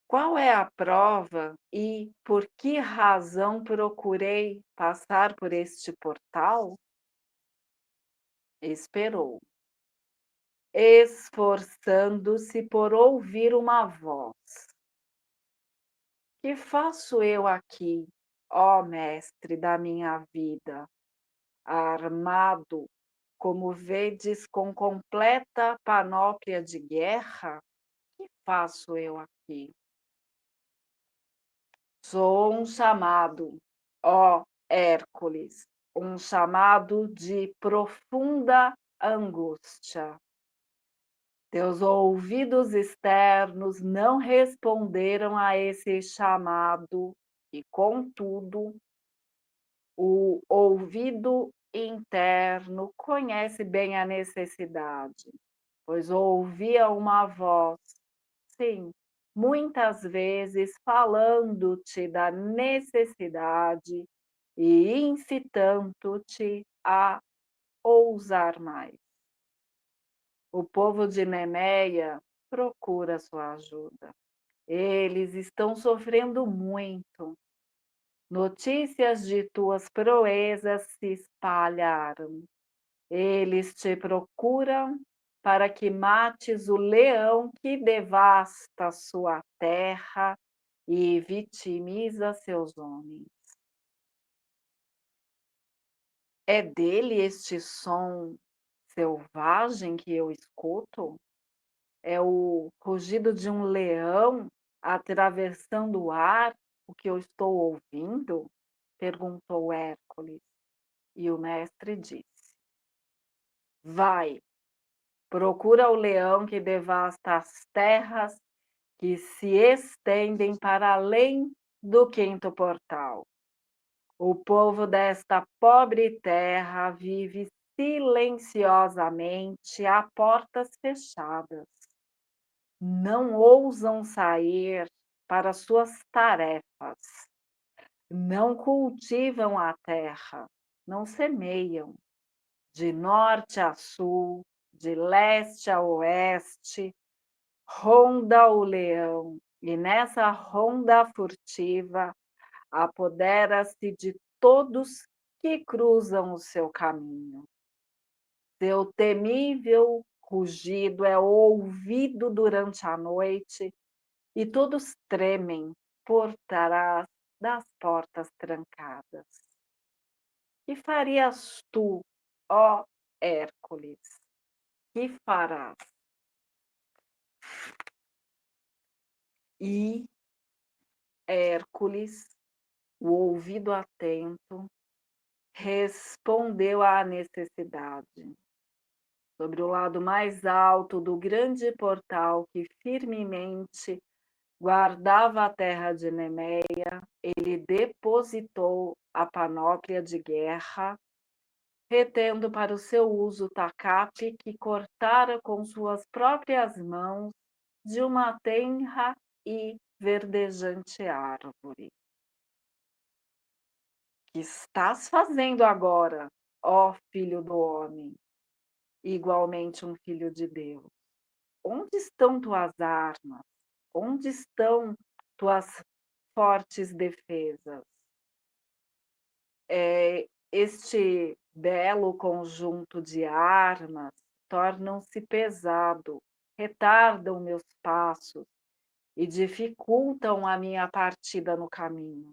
Qual é a prova e por que razão procurei passar por este portal? Esperou, esforçando-se por ouvir uma voz. Que faço eu aqui, ó mestre da minha vida, armado, como vedes, com completa panóplia de guerra? Que faço eu aqui? Sou um chamado, ó Hércules, um chamado de profunda angústia. Teus ouvidos externos não responderam a esse chamado, e, contudo, o ouvido interno conhece bem a necessidade, pois ouvia uma voz, sim, muitas vezes falando-te da necessidade e incitando-te a ousar mais. O povo de Nemeia procura sua ajuda. Eles estão sofrendo muito. Notícias de tuas proezas se espalharam. Eles te procuram para que mates o leão que devasta sua terra e vitimiza seus homens. É dele este som selvagem que eu escuto? É o rugido de um leão atravessando o ar, o que eu estou ouvindo? Perguntou Hércules. E o mestre disse: Vai, procura o leão que devasta as terras que se estendem para além do quinto portal. O povo desta pobre terra vive silenciosamente a portas fechadas. Não ousam sair para suas tarefas, não cultivam a terra, não semeiam. De norte a sul, de leste a oeste, ronda o leão, e nessa ronda furtiva apodera-se de todos que cruzam o seu caminho. Seu temível rugido é ouvido durante a noite e todos tremem por trás das portas trancadas. Que farias tu, ó Hércules? Que farás? E Hércules, o ouvido atento, respondeu à necessidade. Sobre o lado mais alto do grande portal que firmemente guardava a terra de Nemeia, ele depositou a panóplia de guerra, retendo para o seu uso o tacape que cortara com suas próprias mãos de uma tenra e verdejante árvore. Que estás fazendo agora, ó filho do homem, igualmente um filho de Deus? Onde estão tuas armas? Onde estão tuas fortes defesas? Este belo conjunto de armas tornam-se pesado, retardam meus passos e dificultam a minha partida no caminho.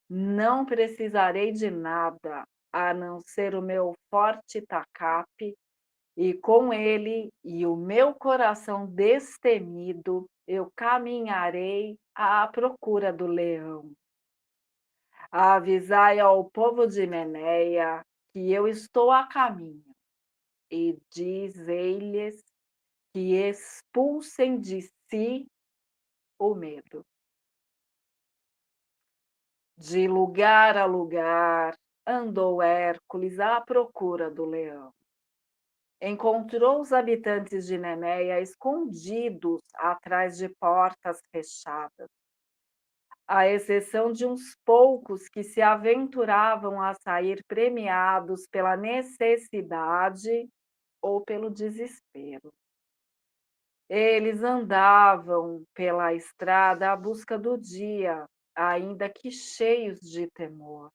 Não precisarei de nada, a não ser o meu forte tacape, e com ele e o meu coração destemido, eu caminharei à procura do leão. Avisai ao povo de Meneia que eu estou a caminho, e dizei-lhes que expulsem de si o medo. De lugar a lugar andou Hércules à procura do leão. Encontrou os habitantes de Nenéia escondidos atrás de portas fechadas, à exceção de uns poucos que se aventuravam a sair premiados pela necessidade ou pelo desespero. Eles andavam pela estrada à busca do dia, ainda que cheios de temor.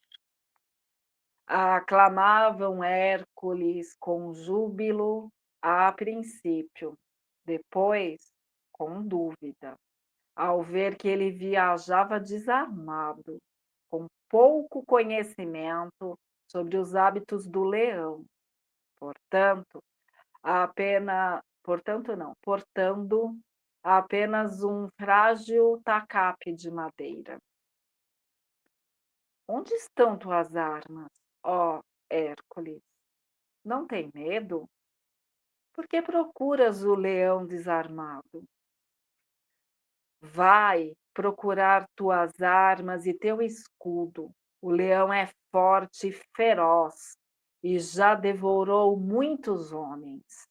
Aclamavam Hércules com júbilo a princípio, depois com dúvida, ao ver que ele viajava desarmado, com pouco conhecimento sobre os hábitos do leão, portanto, portando apenas um frágil tacape de madeira. Onde estão tuas armas, ó Hércules? Não tem medo? Por que procuras o leão desarmado? Vai procurar tuas armas e teu escudo. O leão é forte e feroz e já devorou muitos homens.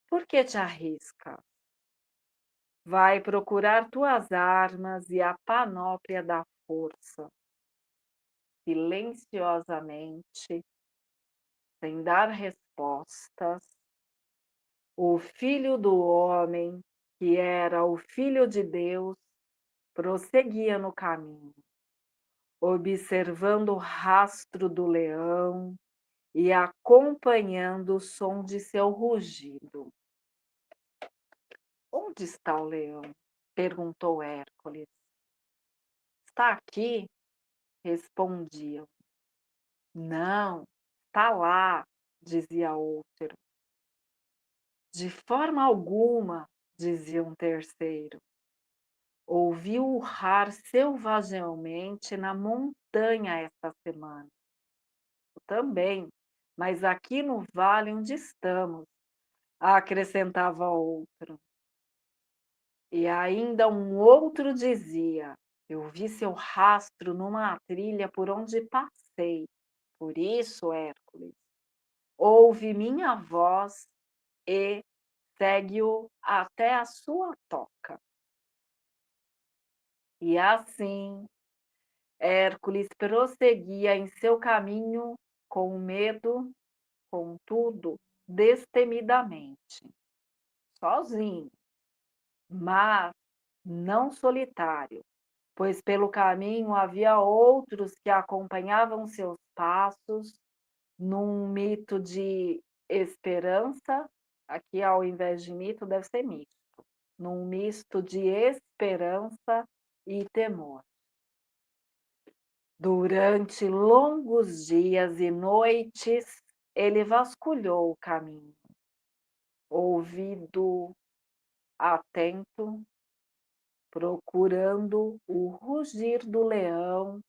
Por que te arrisca? Vai procurar tuas armas e a panóplia da força. Silenciosamente, sem dar respostas, o Filho do Homem, que era o Filho de Deus, prosseguia no caminho, observando o rastro do leão e acompanhando o som de seu rugido. Onde está o leão? Perguntou Hércules. Está aqui, respondiam. Não, está lá, dizia outro. De forma alguma, dizia um terceiro. Ouvi urrar selvagemente na montanha esta semana. Eu também, mas aqui no vale onde estamos, acrescentava outro. E ainda um outro dizia: eu vi seu rastro numa trilha por onde passei. Por isso, Hércules, ouve minha voz e segue-o até a sua toca. E assim, Hércules prosseguia em seu caminho com medo, contudo, destemidamente, sozinho, mas não solitário, pois pelo caminho havia outros que acompanhavam seus passos num mito de esperança, aqui ao invés de mito deve ser misto, num misto de esperança e temor. Durante longos dias e noites, ele vasculhou o caminho, ouvido atento, procurando o rugir do leão,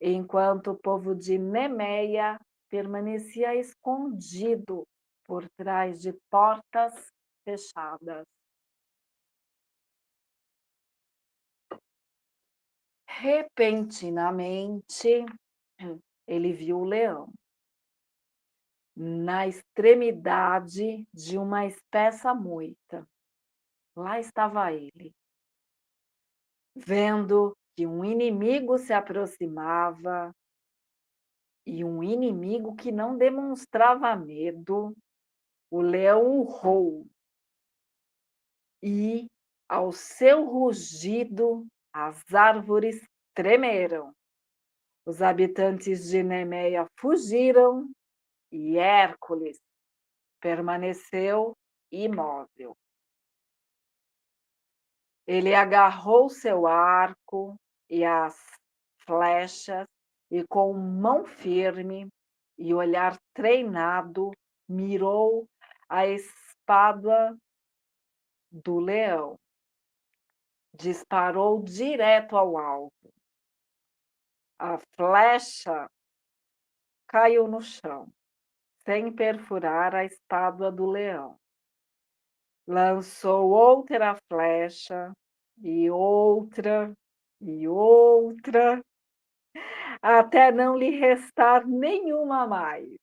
enquanto o povo de Nemeia permanecia escondido por trás de portas fechadas. Repentinamente, ele viu o leão na extremidade de uma espessa moita. Lá estava ele, vendo que um inimigo se aproximava e um inimigo que não demonstrava medo. O leão urrou e, ao seu rugido, as árvores tremeram. Os habitantes de Nemeia fugiram e Hércules permaneceu imóvel. Ele agarrou seu arco e as flechas e, com mão firme e olhar treinado, mirou a espada do leão. Disparou direto ao alvo. A flecha caiu no chão, sem perfurar a espada do leão. Lançou outra flecha e outra e outra, até não lhe restar nenhuma mais.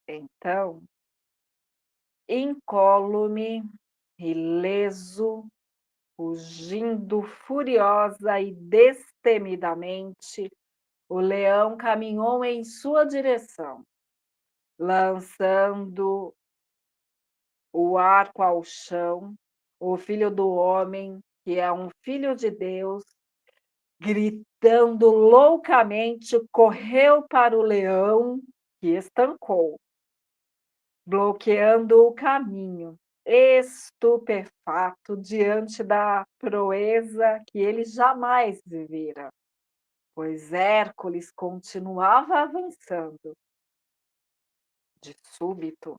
Então, incólume, ileso, fugindo furiosa e destemidamente, o leão caminhou em sua direção, lançando o arco ao chão. O filho do homem, que é um filho de Deus, gritando loucamente, correu para o leão, que estancou, bloqueando o caminho, estupefato diante da proeza que ele jamais vira, pois Hércules continuava avançando. De súbito,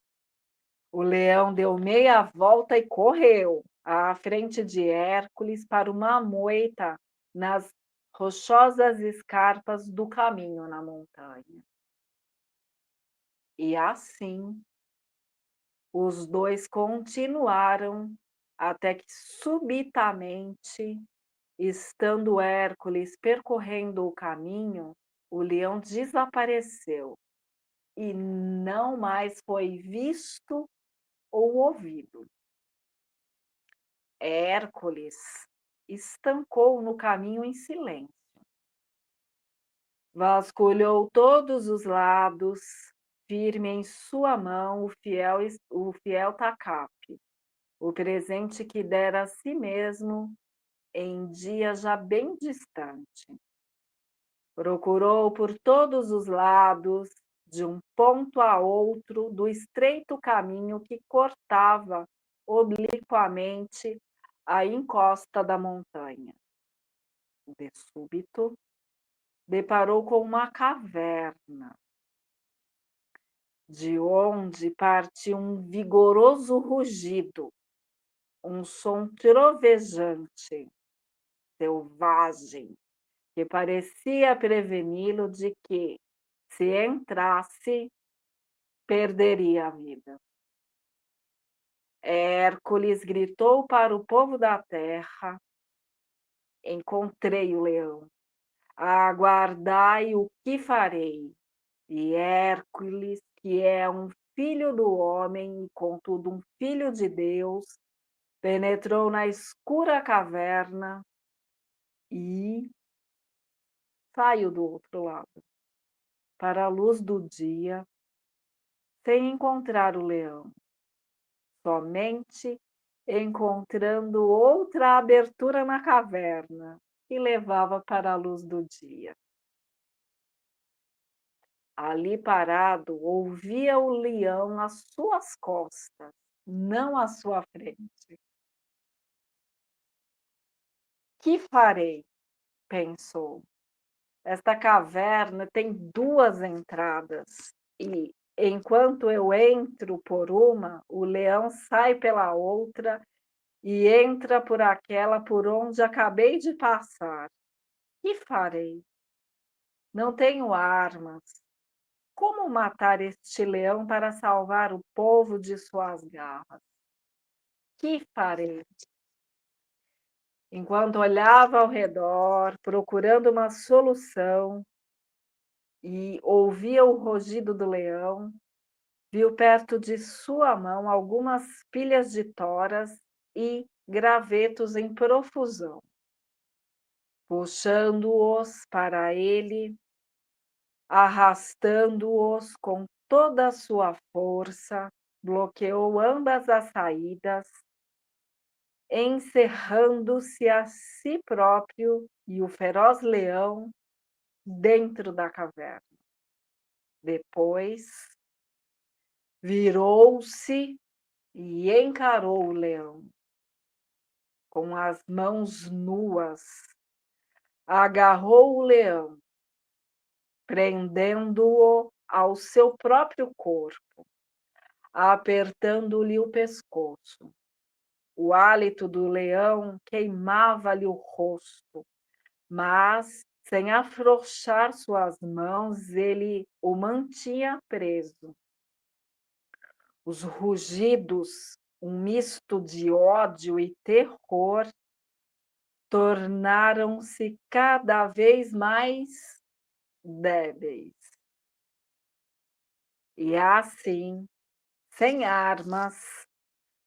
o leão deu meia volta e correu à frente de Hércules para uma moita nas rochosas escarpas do caminho na montanha. E assim os dois continuaram até que subitamente, estando Hércules percorrendo o caminho, o leão desapareceu e não mais foi visto ou ouvido. Hércules estancou no caminho em silêncio. Vasculhou todos os lados, firme em sua mão o fiel tacape, o presente que dera a si mesmo em dia já bem distante. Procurou por todos os lados, de um ponto a outro do estreito caminho que cortava obliquamente a encosta da montanha. De súbito, deparou com uma caverna, de onde partia um vigoroso rugido, um som trovejante, selvagem, que parecia preveni-lo de que, se entrasse, perderia a vida. Hércules gritou para o povo da terra: encontrei o leão, aguardai o que farei. E Hércules, que é um filho do homem e, contudo, um filho de Deus, penetrou na escura caverna e saiu do outro lado, para a luz do dia, sem encontrar o leão, somente encontrando outra abertura na caverna que levava para a luz do dia. Ali parado, ouvia o leão às suas costas, não à sua frente. Que farei? Pensou. Esta caverna tem duas entradas e, enquanto eu entro por uma, o leão sai pela outra e entra por aquela por onde acabei de passar. Que farei? Não tenho armas. Como matar este leão para salvar o povo de suas garras? Que farei? Enquanto olhava ao redor, procurando uma solução, e ouvia o rugido do leão, viu perto de sua mão algumas pilhas de toras e gravetos em profusão. Puxando-os para ele, arrastando-os com toda a sua força, bloqueou ambas as saídas, encerrando-se a si próprio e o feroz leão dentro da caverna. Depois, virou-se e encarou o leão. Com as mãos nuas, agarrou o leão, prendendo-o ao seu próprio corpo, apertando-lhe o pescoço. O hálito do leão queimava-lhe o rosto, mas, sem afrouxar suas mãos, ele o mantinha preso. Os rugidos, um misto de ódio e terror, tornaram-se cada vez mais débeis. E assim, sem armas,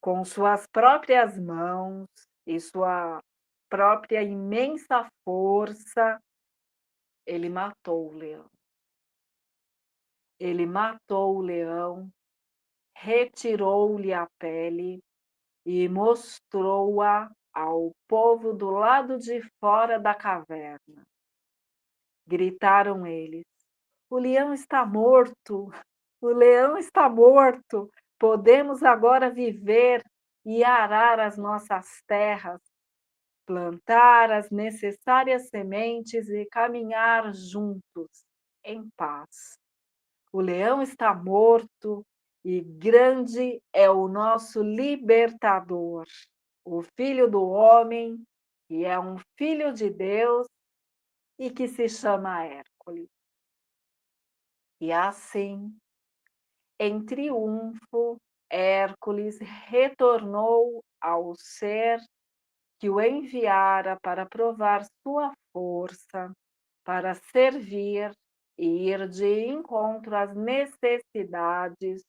com suas próprias mãos e sua própria imensa força, ele matou o leão. Ele matou o leão, retirou-lhe a pele e mostrou-a ao povo do lado de fora da caverna. Gritaram eles: "O leão está morto! O leão está morto! Podemos agora viver e arar as nossas terras, plantar as necessárias sementes e caminhar juntos, em paz. O leão está morto e grande é o nosso libertador, o Filho do Homem, que é um filho de Deus e que se chama Hércules." E assim, em triunfo, Hércules retornou ao ser que o enviara para provar sua força, para servir e ir de encontro às necessidades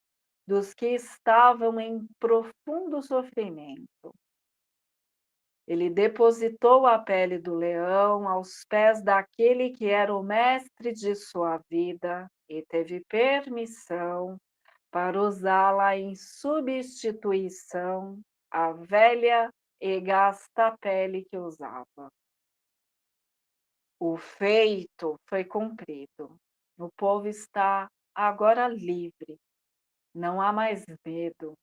dos que estavam em profundo sofrimento. Ele depositou a pele do leão aos pés daquele que era o mestre de sua vida e teve permissão para usá-la em substituição à velha e gasta pele que usava. O feito foi cumprido. O povo está agora livre. Não há mais medo.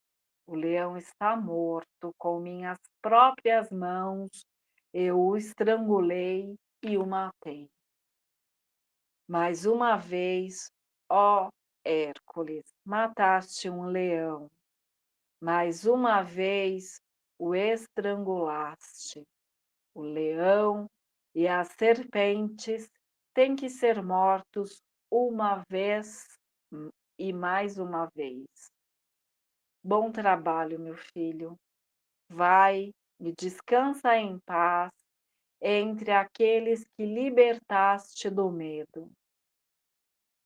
O leão está morto com minhas próprias mãos. Eu o estrangulei e o matei. Mais uma vez, ó Hércules, mataste um leão. Mais uma vez o estrangulaste. O leão e as serpentes têm que ser mortos uma vez e mais uma vez. Bom trabalho, meu filho. Vai e descansa em paz entre aqueles que libertaste do medo.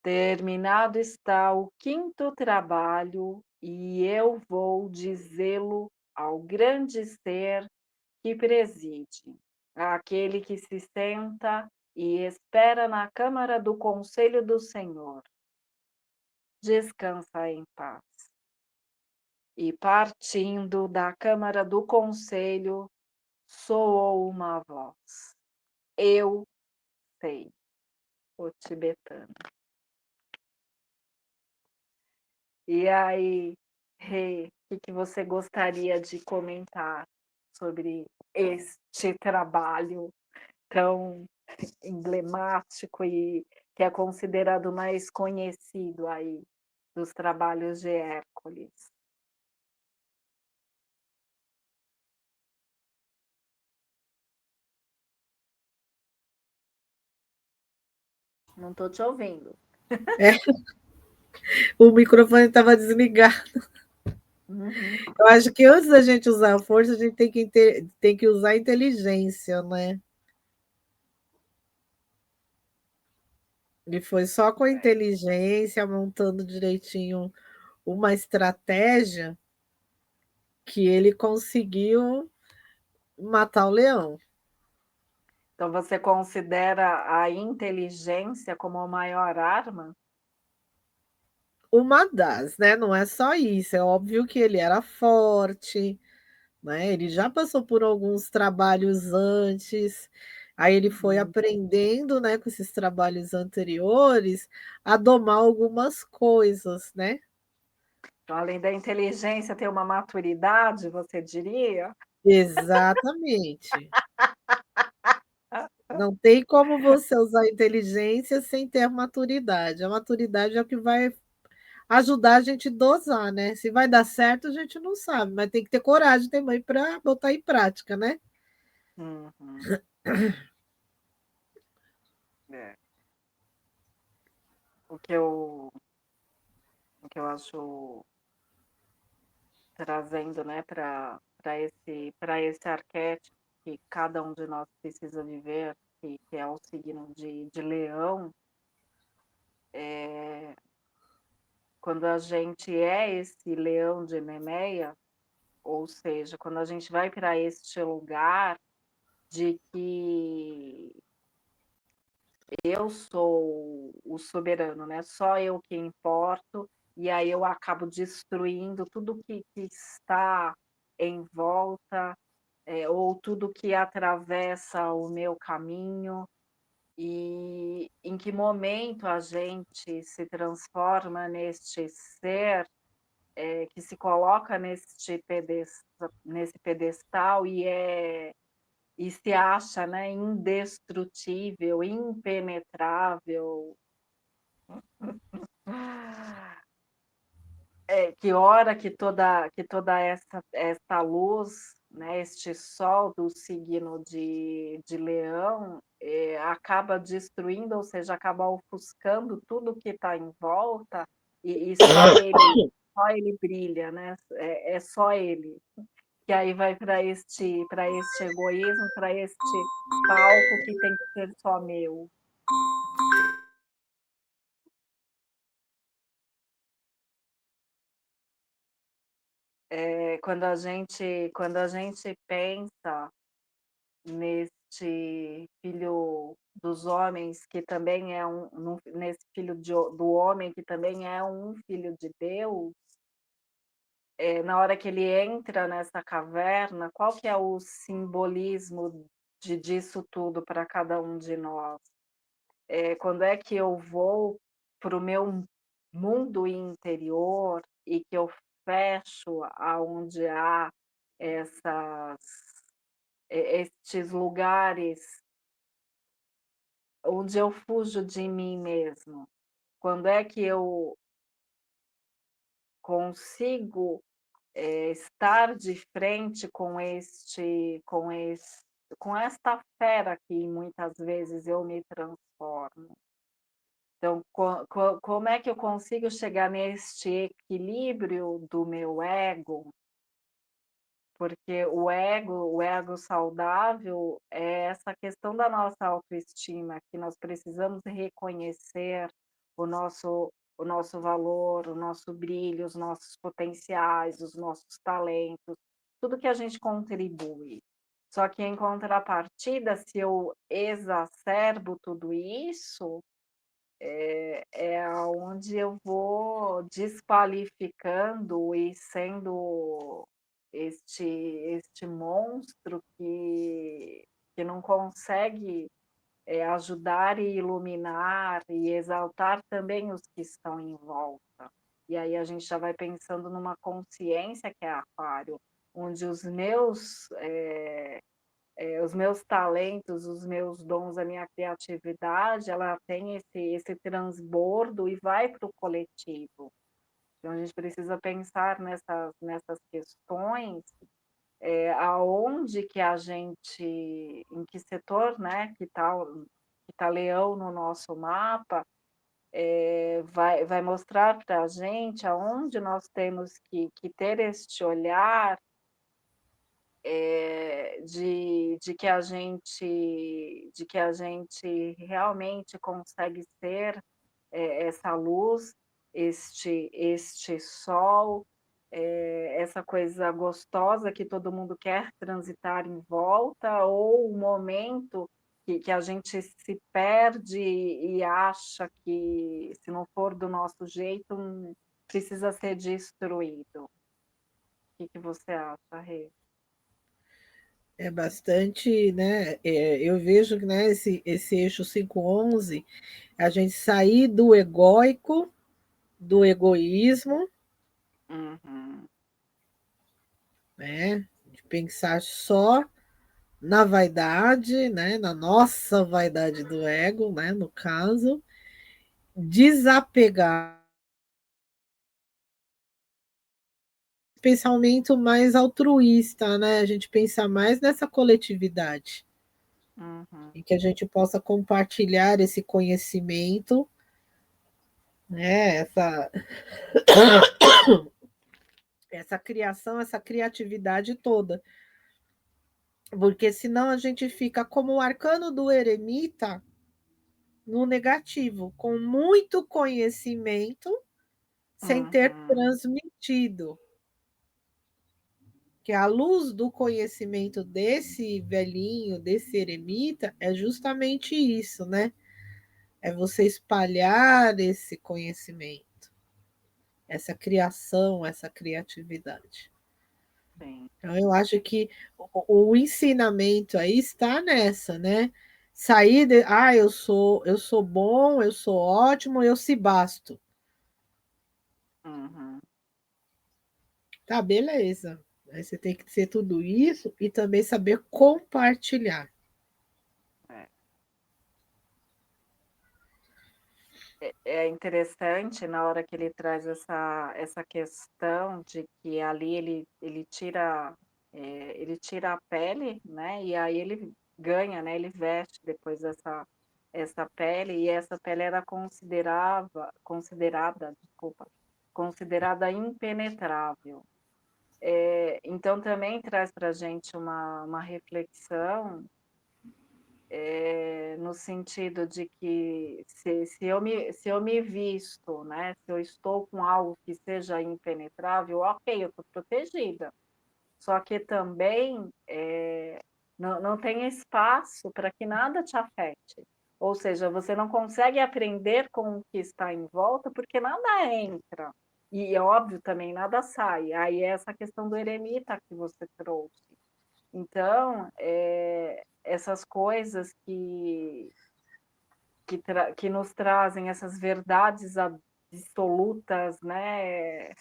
Terminado está o quinto trabalho e eu vou dizê-lo ao grande ser que preside, àquele que se senta e espera na câmara do conselho do Senhor. Descansa em paz. E partindo da câmara do conselho, soou uma voz. Eu sei, o tibetano. E aí, Rê, o que você gostaria de comentar sobre este trabalho tão emblemático e que é considerado mais conhecido aí dos trabalhos de Hércules? Não estou te ouvindo. O microfone estava desligado. Uhum. Eu acho que antes da gente usar a força, a gente tem que usar a inteligência, né? E foi só com a inteligência, montando direitinho uma estratégia, que ele conseguiu matar o leão. Então você considera a inteligência como a maior arma? Uma das, né? Não é só isso. É óbvio que ele era forte, né? Ele já passou por alguns trabalhos antes. Aí ele foi Hum. aprendendo, né, com esses trabalhos anteriores, a domar algumas coisas, né. Então, além da inteligência, tem uma maturidade, você diria? Exatamente. Não tem como você usar a inteligência sem ter a maturidade. A maturidade é o que vai ajudar a gente dosar, né. Se vai dar certo, a gente não sabe, mas tem que ter coragem também para botar em prática, né. Uhum. É. O que eu o que eu acho trazendo, né, para esse arquétipo que cada um de nós precisa viver, que é o signo de Leão, eh, quando a gente é esse leão de Nemeia, ou seja, quando a gente vai para este lugar de que eu sou o soberano, né, só eu que importo, e aí eu acabo destruindo tudo que está em volta, ou tudo que atravessa o meu caminho, e em que momento a gente se transforma neste ser, que se coloca nesse pedestal e se acha, né, indestrutível, impenetrável. Que hora que toda essa luz, né, este sol do signo de Leão, acaba destruindo, ou seja, acaba ofuscando tudo que está em volta, e só ele brilha, né, é só ele. Que aí vai para este egoísmo, para este palco que tem que ser só meu. Quando a gente pensa neste filho dos homens, que também é nesse filho do homem, que também é um filho de Deus, na hora que ele entra nessa caverna, qual que é o simbolismo disso tudo para cada um de nós? Quando é que eu vou para o meu mundo interior e que eu fecho aonde há essas estes lugares onde eu fujo de mim mesmo? Quando é que eu consigo, estar de frente com esta fera que muitas vezes eu me transformo? Então, como é que eu consigo chegar neste equilíbrio do meu ego? Porque o ego saudável é essa questão da nossa autoestima, que nós precisamos reconhecer o nosso valor, o nosso brilho, os nossos potenciais, os nossos talentos, tudo que a gente contribui. Só que em contrapartida, se eu exacerbo tudo isso, é aonde eu vou desqualificando e sendo este monstro que não consegue, ajudar e iluminar e exaltar também os que estão em volta. E aí a gente já vai pensando numa consciência que é aquário, onde os meus talentos, os meus dons, a minha criatividade, ela tem esse transbordo e vai para o coletivo. Então a gente precisa pensar nessas questões, aonde que a gente, em que setor, né, que tá Leão no nosso mapa, vai mostrar para a gente aonde nós temos que ter este olhar, de que a gente realmente consegue ser, essa luz, este sol, essa coisa gostosa que todo mundo quer transitar em volta, ou o momento que a gente se perde e acha que, se não for do nosso jeito, precisa ser destruído. O que que você acha, Rê? É bastante, né? Eu vejo que, né, esse eixo 511, a gente sair do egóico, do egoísmo, Uhum. né? De pensar só na vaidade, né? Na nossa vaidade do ego, né? No caso, desapegar, pensamento mais altruísta, né? A gente pensar mais nessa coletividade, Uhum. em que a gente possa compartilhar esse conhecimento, né? Essa criação, essa criatividade toda. Porque senão a gente fica como o arcano do eremita no negativo, com muito conhecimento sem ter Uhum. transmitido. Que a luz do conhecimento desse velhinho, desse eremita, é justamente isso, né? É você espalhar esse conhecimento, essa criação, essa criatividade. Sim. Então, eu acho que o ensinamento aí está nessa, né? Sair de, eu sou bom, eu sou ótimo, eu se basto. Uhum. Tá, beleza. Aí você tem que ser tudo isso e também saber compartilhar. É. É interessante na hora que ele traz essa questão de que ali ele tira, ele tira a pele, né, e aí ele ganha, né, ele veste depois essa pele, e essa pele era considerada, desculpa, considerada impenetrável. Então também traz para a gente uma reflexão, no sentido de que se eu me visto, né, se eu estou com algo que seja impenetrável, ok, eu estou protegida. Só que também, não tem espaço para que nada te afete. Ou seja, você não consegue aprender com o que está em volta, porque nada entra. E é óbvio também, nada sai. Aí é essa questão do eremita que você trouxe. Então, essas coisas que nos trazem essas verdades absolutas, né?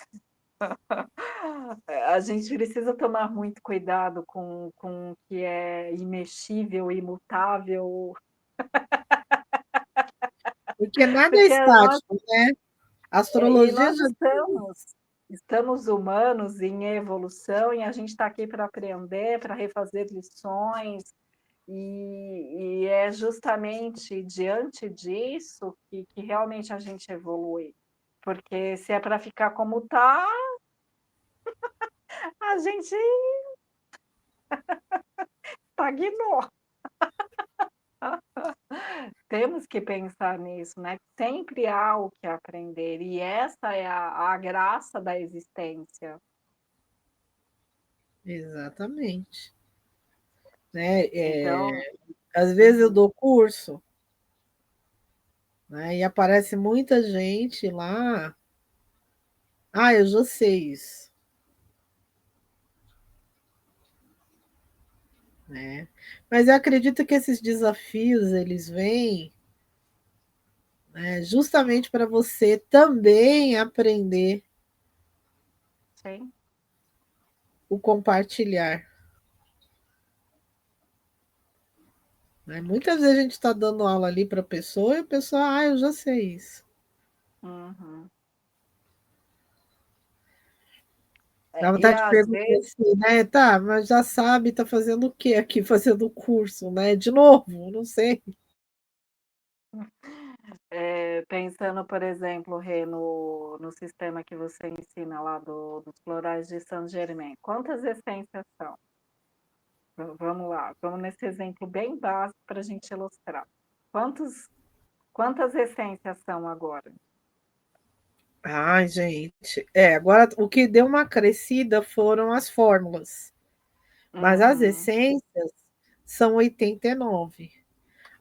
A gente precisa tomar muito cuidado com o que é imexível, imutável, Porque nada é porque nós, estático, né? A e astrologia nós já diz. estamos humanos em evolução e a gente está aqui para aprender, para refazer lições. E é justamente diante disso que realmente a gente evolui. Porque se é para ficar como está, a gente estagnou. Temos que pensar nisso, né? Sempre há o que aprender, e essa é a graça da existência. Exatamente. Né? Então, Às vezes eu uhum, dou curso, né? E aparece muita gente lá. Ah, eu já sei isso, né? Mas eu acredito que esses desafios eles vêm, né, justamente para você também aprender sim, o compartilhar. Né? Muitas vezes a gente está dando aula ali para a pessoa e a pessoa, eu já sei isso. uhum. Dá E vontade de às perguntar vezes, assim, né? Tá, mas já sabe, tá fazendo o quê aqui, fazendo o curso, né? De novo, não sei. pensando, por exemplo, Rê, no sistema que você ensina lá dos florais de Saint-Germain, quantas essências são? Vamos lá, vamos nesse exemplo bem básico para a gente ilustrar. Quantos, quantas essências são agora? Ai, gente. Agora o que deu uma crescida foram as fórmulas, mas as Uhum, essências são 89.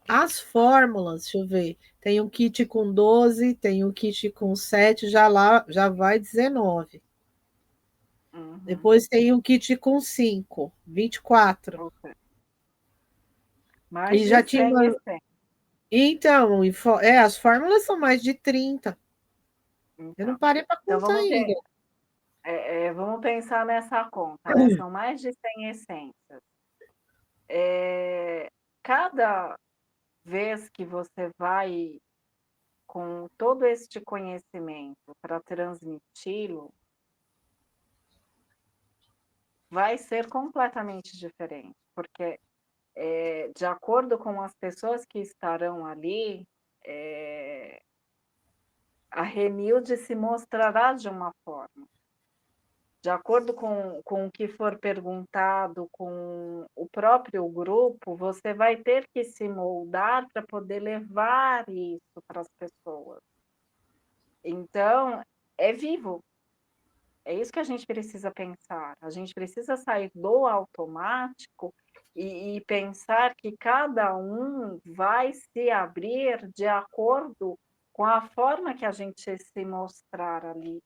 As fórmulas, deixa eu ver, tem um kit com 12, tem um kit com 7, já lá já vai 19. Uhum. Depois tem o kit com 5, 24. Ok. Mais E de já tinha 100 uma. essências. Então, as fórmulas são mais de 30. Eu não Então, parei para então contar ainda. vamos pensar nessa conta, né? São mais de 100 essências. Cada vez que você vai com todo este conhecimento para transmiti-lo, vai ser completamente diferente, porque, de acordo com as pessoas que estarão ali, a Renilde se mostrará de uma forma. De acordo com o que for perguntado, com o próprio grupo, você vai ter que se moldar para poder levar isso para as pessoas. Então, é vivo. É isso que a gente precisa pensar. A gente precisa sair do automático e pensar que cada um vai se abrir de acordo com a forma que a gente se mostrar ali.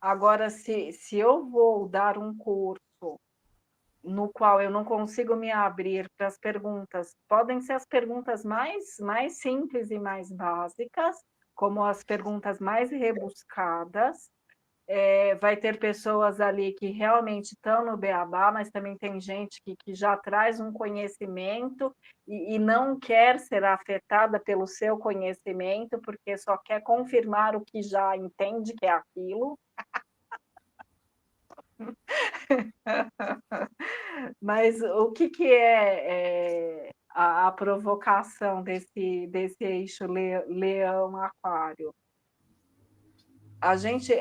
Agora, se eu vou dar um curso no qual eu não consigo me abrir para as perguntas, podem ser as perguntas mais simples e mais básicas, como as perguntas mais rebuscadas, vai ter pessoas ali que realmente estão no beabá, mas também tem gente que já traz um conhecimento e não quer ser afetada pelo seu conhecimento, porque só quer confirmar o que já entende que é aquilo. Mas o que é, a provocação desse eixo leão-aquário? A gente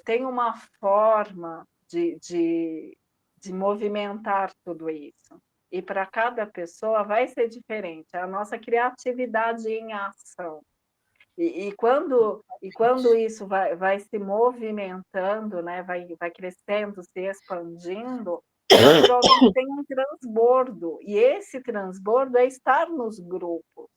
tem uma forma de movimentar tudo isso. E para cada pessoa vai ser diferente. É a nossa criatividade em ação. E quando isso vai se movimentando, né, vai crescendo, se expandindo, naturalmente tem um transbordo. E esse transbordo é estar nos grupos.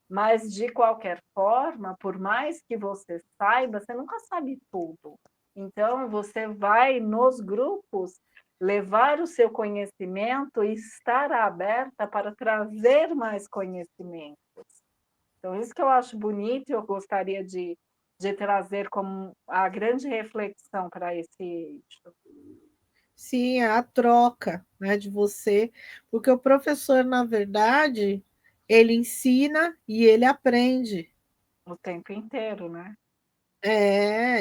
Mas, de qualquer forma, por mais que você saiba, você nunca sabe tudo. Então, você vai nos grupos levar o seu conhecimento e estar aberta para trazer mais conhecimento. Então, isso que eu acho bonito e eu gostaria de trazer como a grande reflexão para esse eixo. Sim, é a troca, né, de você, porque o professor, na verdade, ele ensina e ele aprende. O tempo inteiro, né?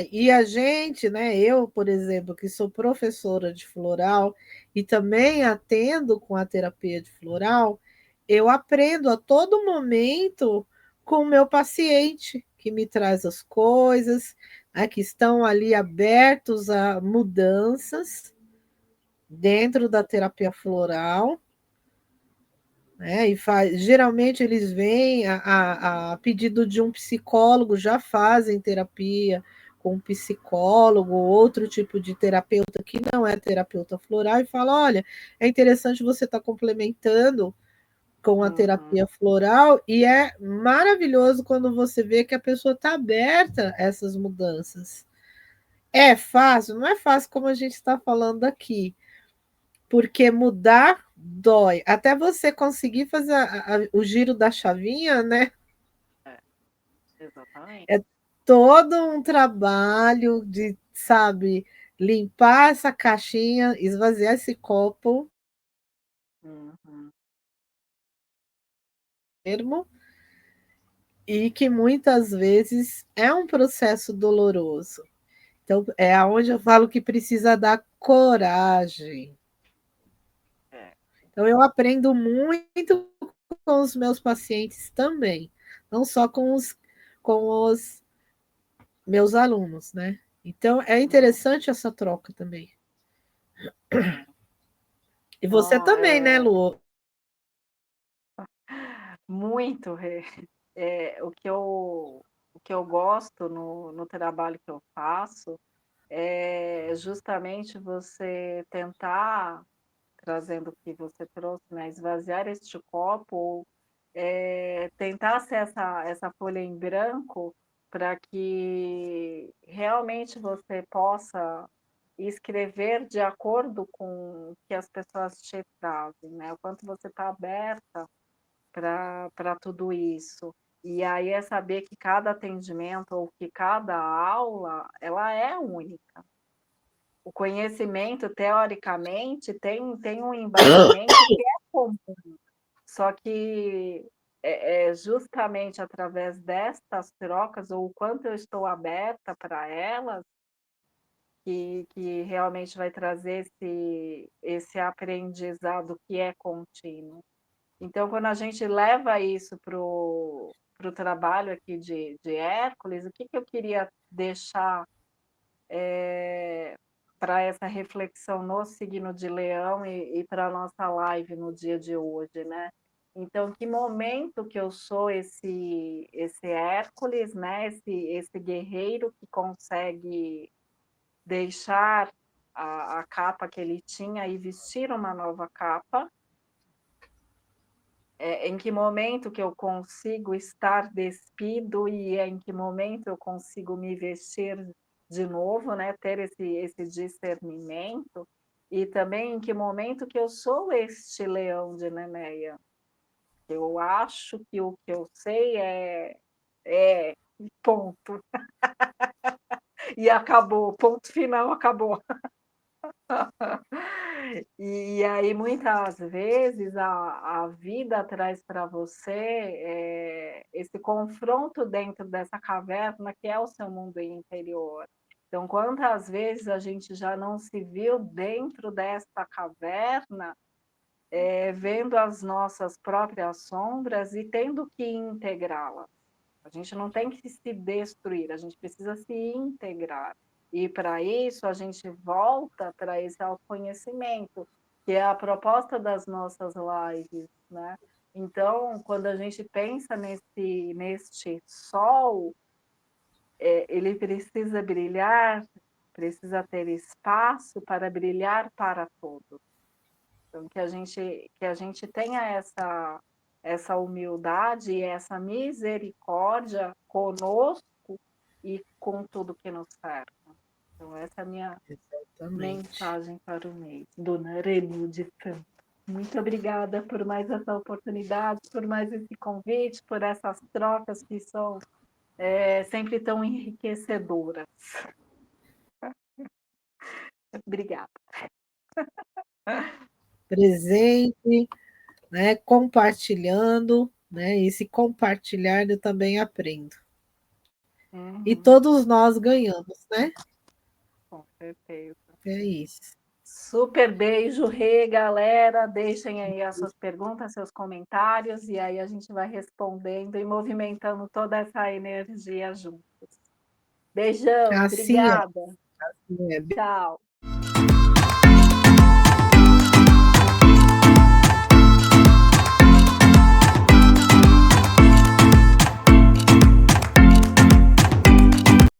E a gente, né, eu, por exemplo, que sou professora de floral e também atendo com a terapia de floral, eu aprendo a todo momento com o meu paciente, que me traz as coisas, né, que estão ali abertos a mudanças dentro da terapia floral, né? Geralmente eles vêm a pedido de um psicólogo, já fazem terapia com um psicólogo, outro tipo de terapeuta que não é terapeuta floral, e fala: olha, é interessante você estar complementando com a Uhum. terapia floral, e é maravilhoso quando você vê que a pessoa está aberta a essas mudanças. É fácil? Não é fácil como a gente está falando aqui, porque mudar dói. Até você conseguir fazer o giro da chavinha, né? É, exatamente. É todo um trabalho de, sabe, limpar essa caixinha, esvaziar esse copo Uhum. termo, e que muitas vezes é um processo doloroso. Então, é aonde eu falo que precisa dar coragem. É. Então, eu aprendo muito com os meus pacientes também, não só com os meus alunos, né? Então, é Uhum. interessante essa troca também. É. E você Então, também, né, Lu? muito. O que eu gosto no trabalho que eu faço é justamente você tentar, trazendo o que você trouxe, né, esvaziar este copo, tentar ser essa folha em branco para que realmente você possa escrever de acordo com o que as pessoas te trazem, né, o quanto você está aberta para tudo isso. E aí é saber que cada atendimento ou que cada aula, ela é única. O conhecimento, teoricamente, tem um embasamento que é comum, só que é justamente através destas trocas, ou o quanto eu estou aberta para elas, que realmente vai trazer esse aprendizado que é contínuo. Então, quando a gente leva isso para o trabalho aqui de Hércules, o que que eu queria deixar para essa reflexão no signo de Leão e para a nossa live no dia de hoje, né? Então, que momento que eu sou esse Hércules, né? Esse guerreiro que consegue deixar a capa que ele tinha e vestir uma nova capa. Em que momento que eu consigo estar despido e em que momento eu consigo me vestir de novo, né, ter esse discernimento, e também em que momento que eu sou este leão de Nemeia. Eu acho que o que eu sei é ponto. E acabou, ponto final, acabou. E aí, muitas vezes, a vida traz para você esse confronto dentro dessa caverna que é o seu mundo interior. Então, quantas vezes a gente já não se viu dentro desta caverna, vendo as nossas próprias sombras e tendo que integrá-las. A gente não tem que se destruir, a gente precisa se integrar. E para isso a gente volta para esse autoconhecimento, que é a proposta das nossas lives, né? Então, quando a gente pensa neste sol, ele precisa brilhar, precisa ter espaço para brilhar para todos. Então, que a gente tenha essa humildade e essa misericórdia conosco e com tudo que nos cerca. Então, essa é a minha Exatamente. mensagem para o mês. Dona Renilde Santos. Muito obrigada por mais essa oportunidade, por mais esse convite, por essas trocas que são sempre tão enriquecedoras. Obrigada. Presente, né? Compartilhando, né? E se compartilhar eu também aprendo. E Uhum, todos nós ganhamos, né? com certeza. É isso. Super beijo, Rê, galera. Deixem aí as suas perguntas, seus comentários, e aí a gente vai respondendo e movimentando toda essa energia juntos. Beijão, Assim é. obrigada. Assim é. Tchau.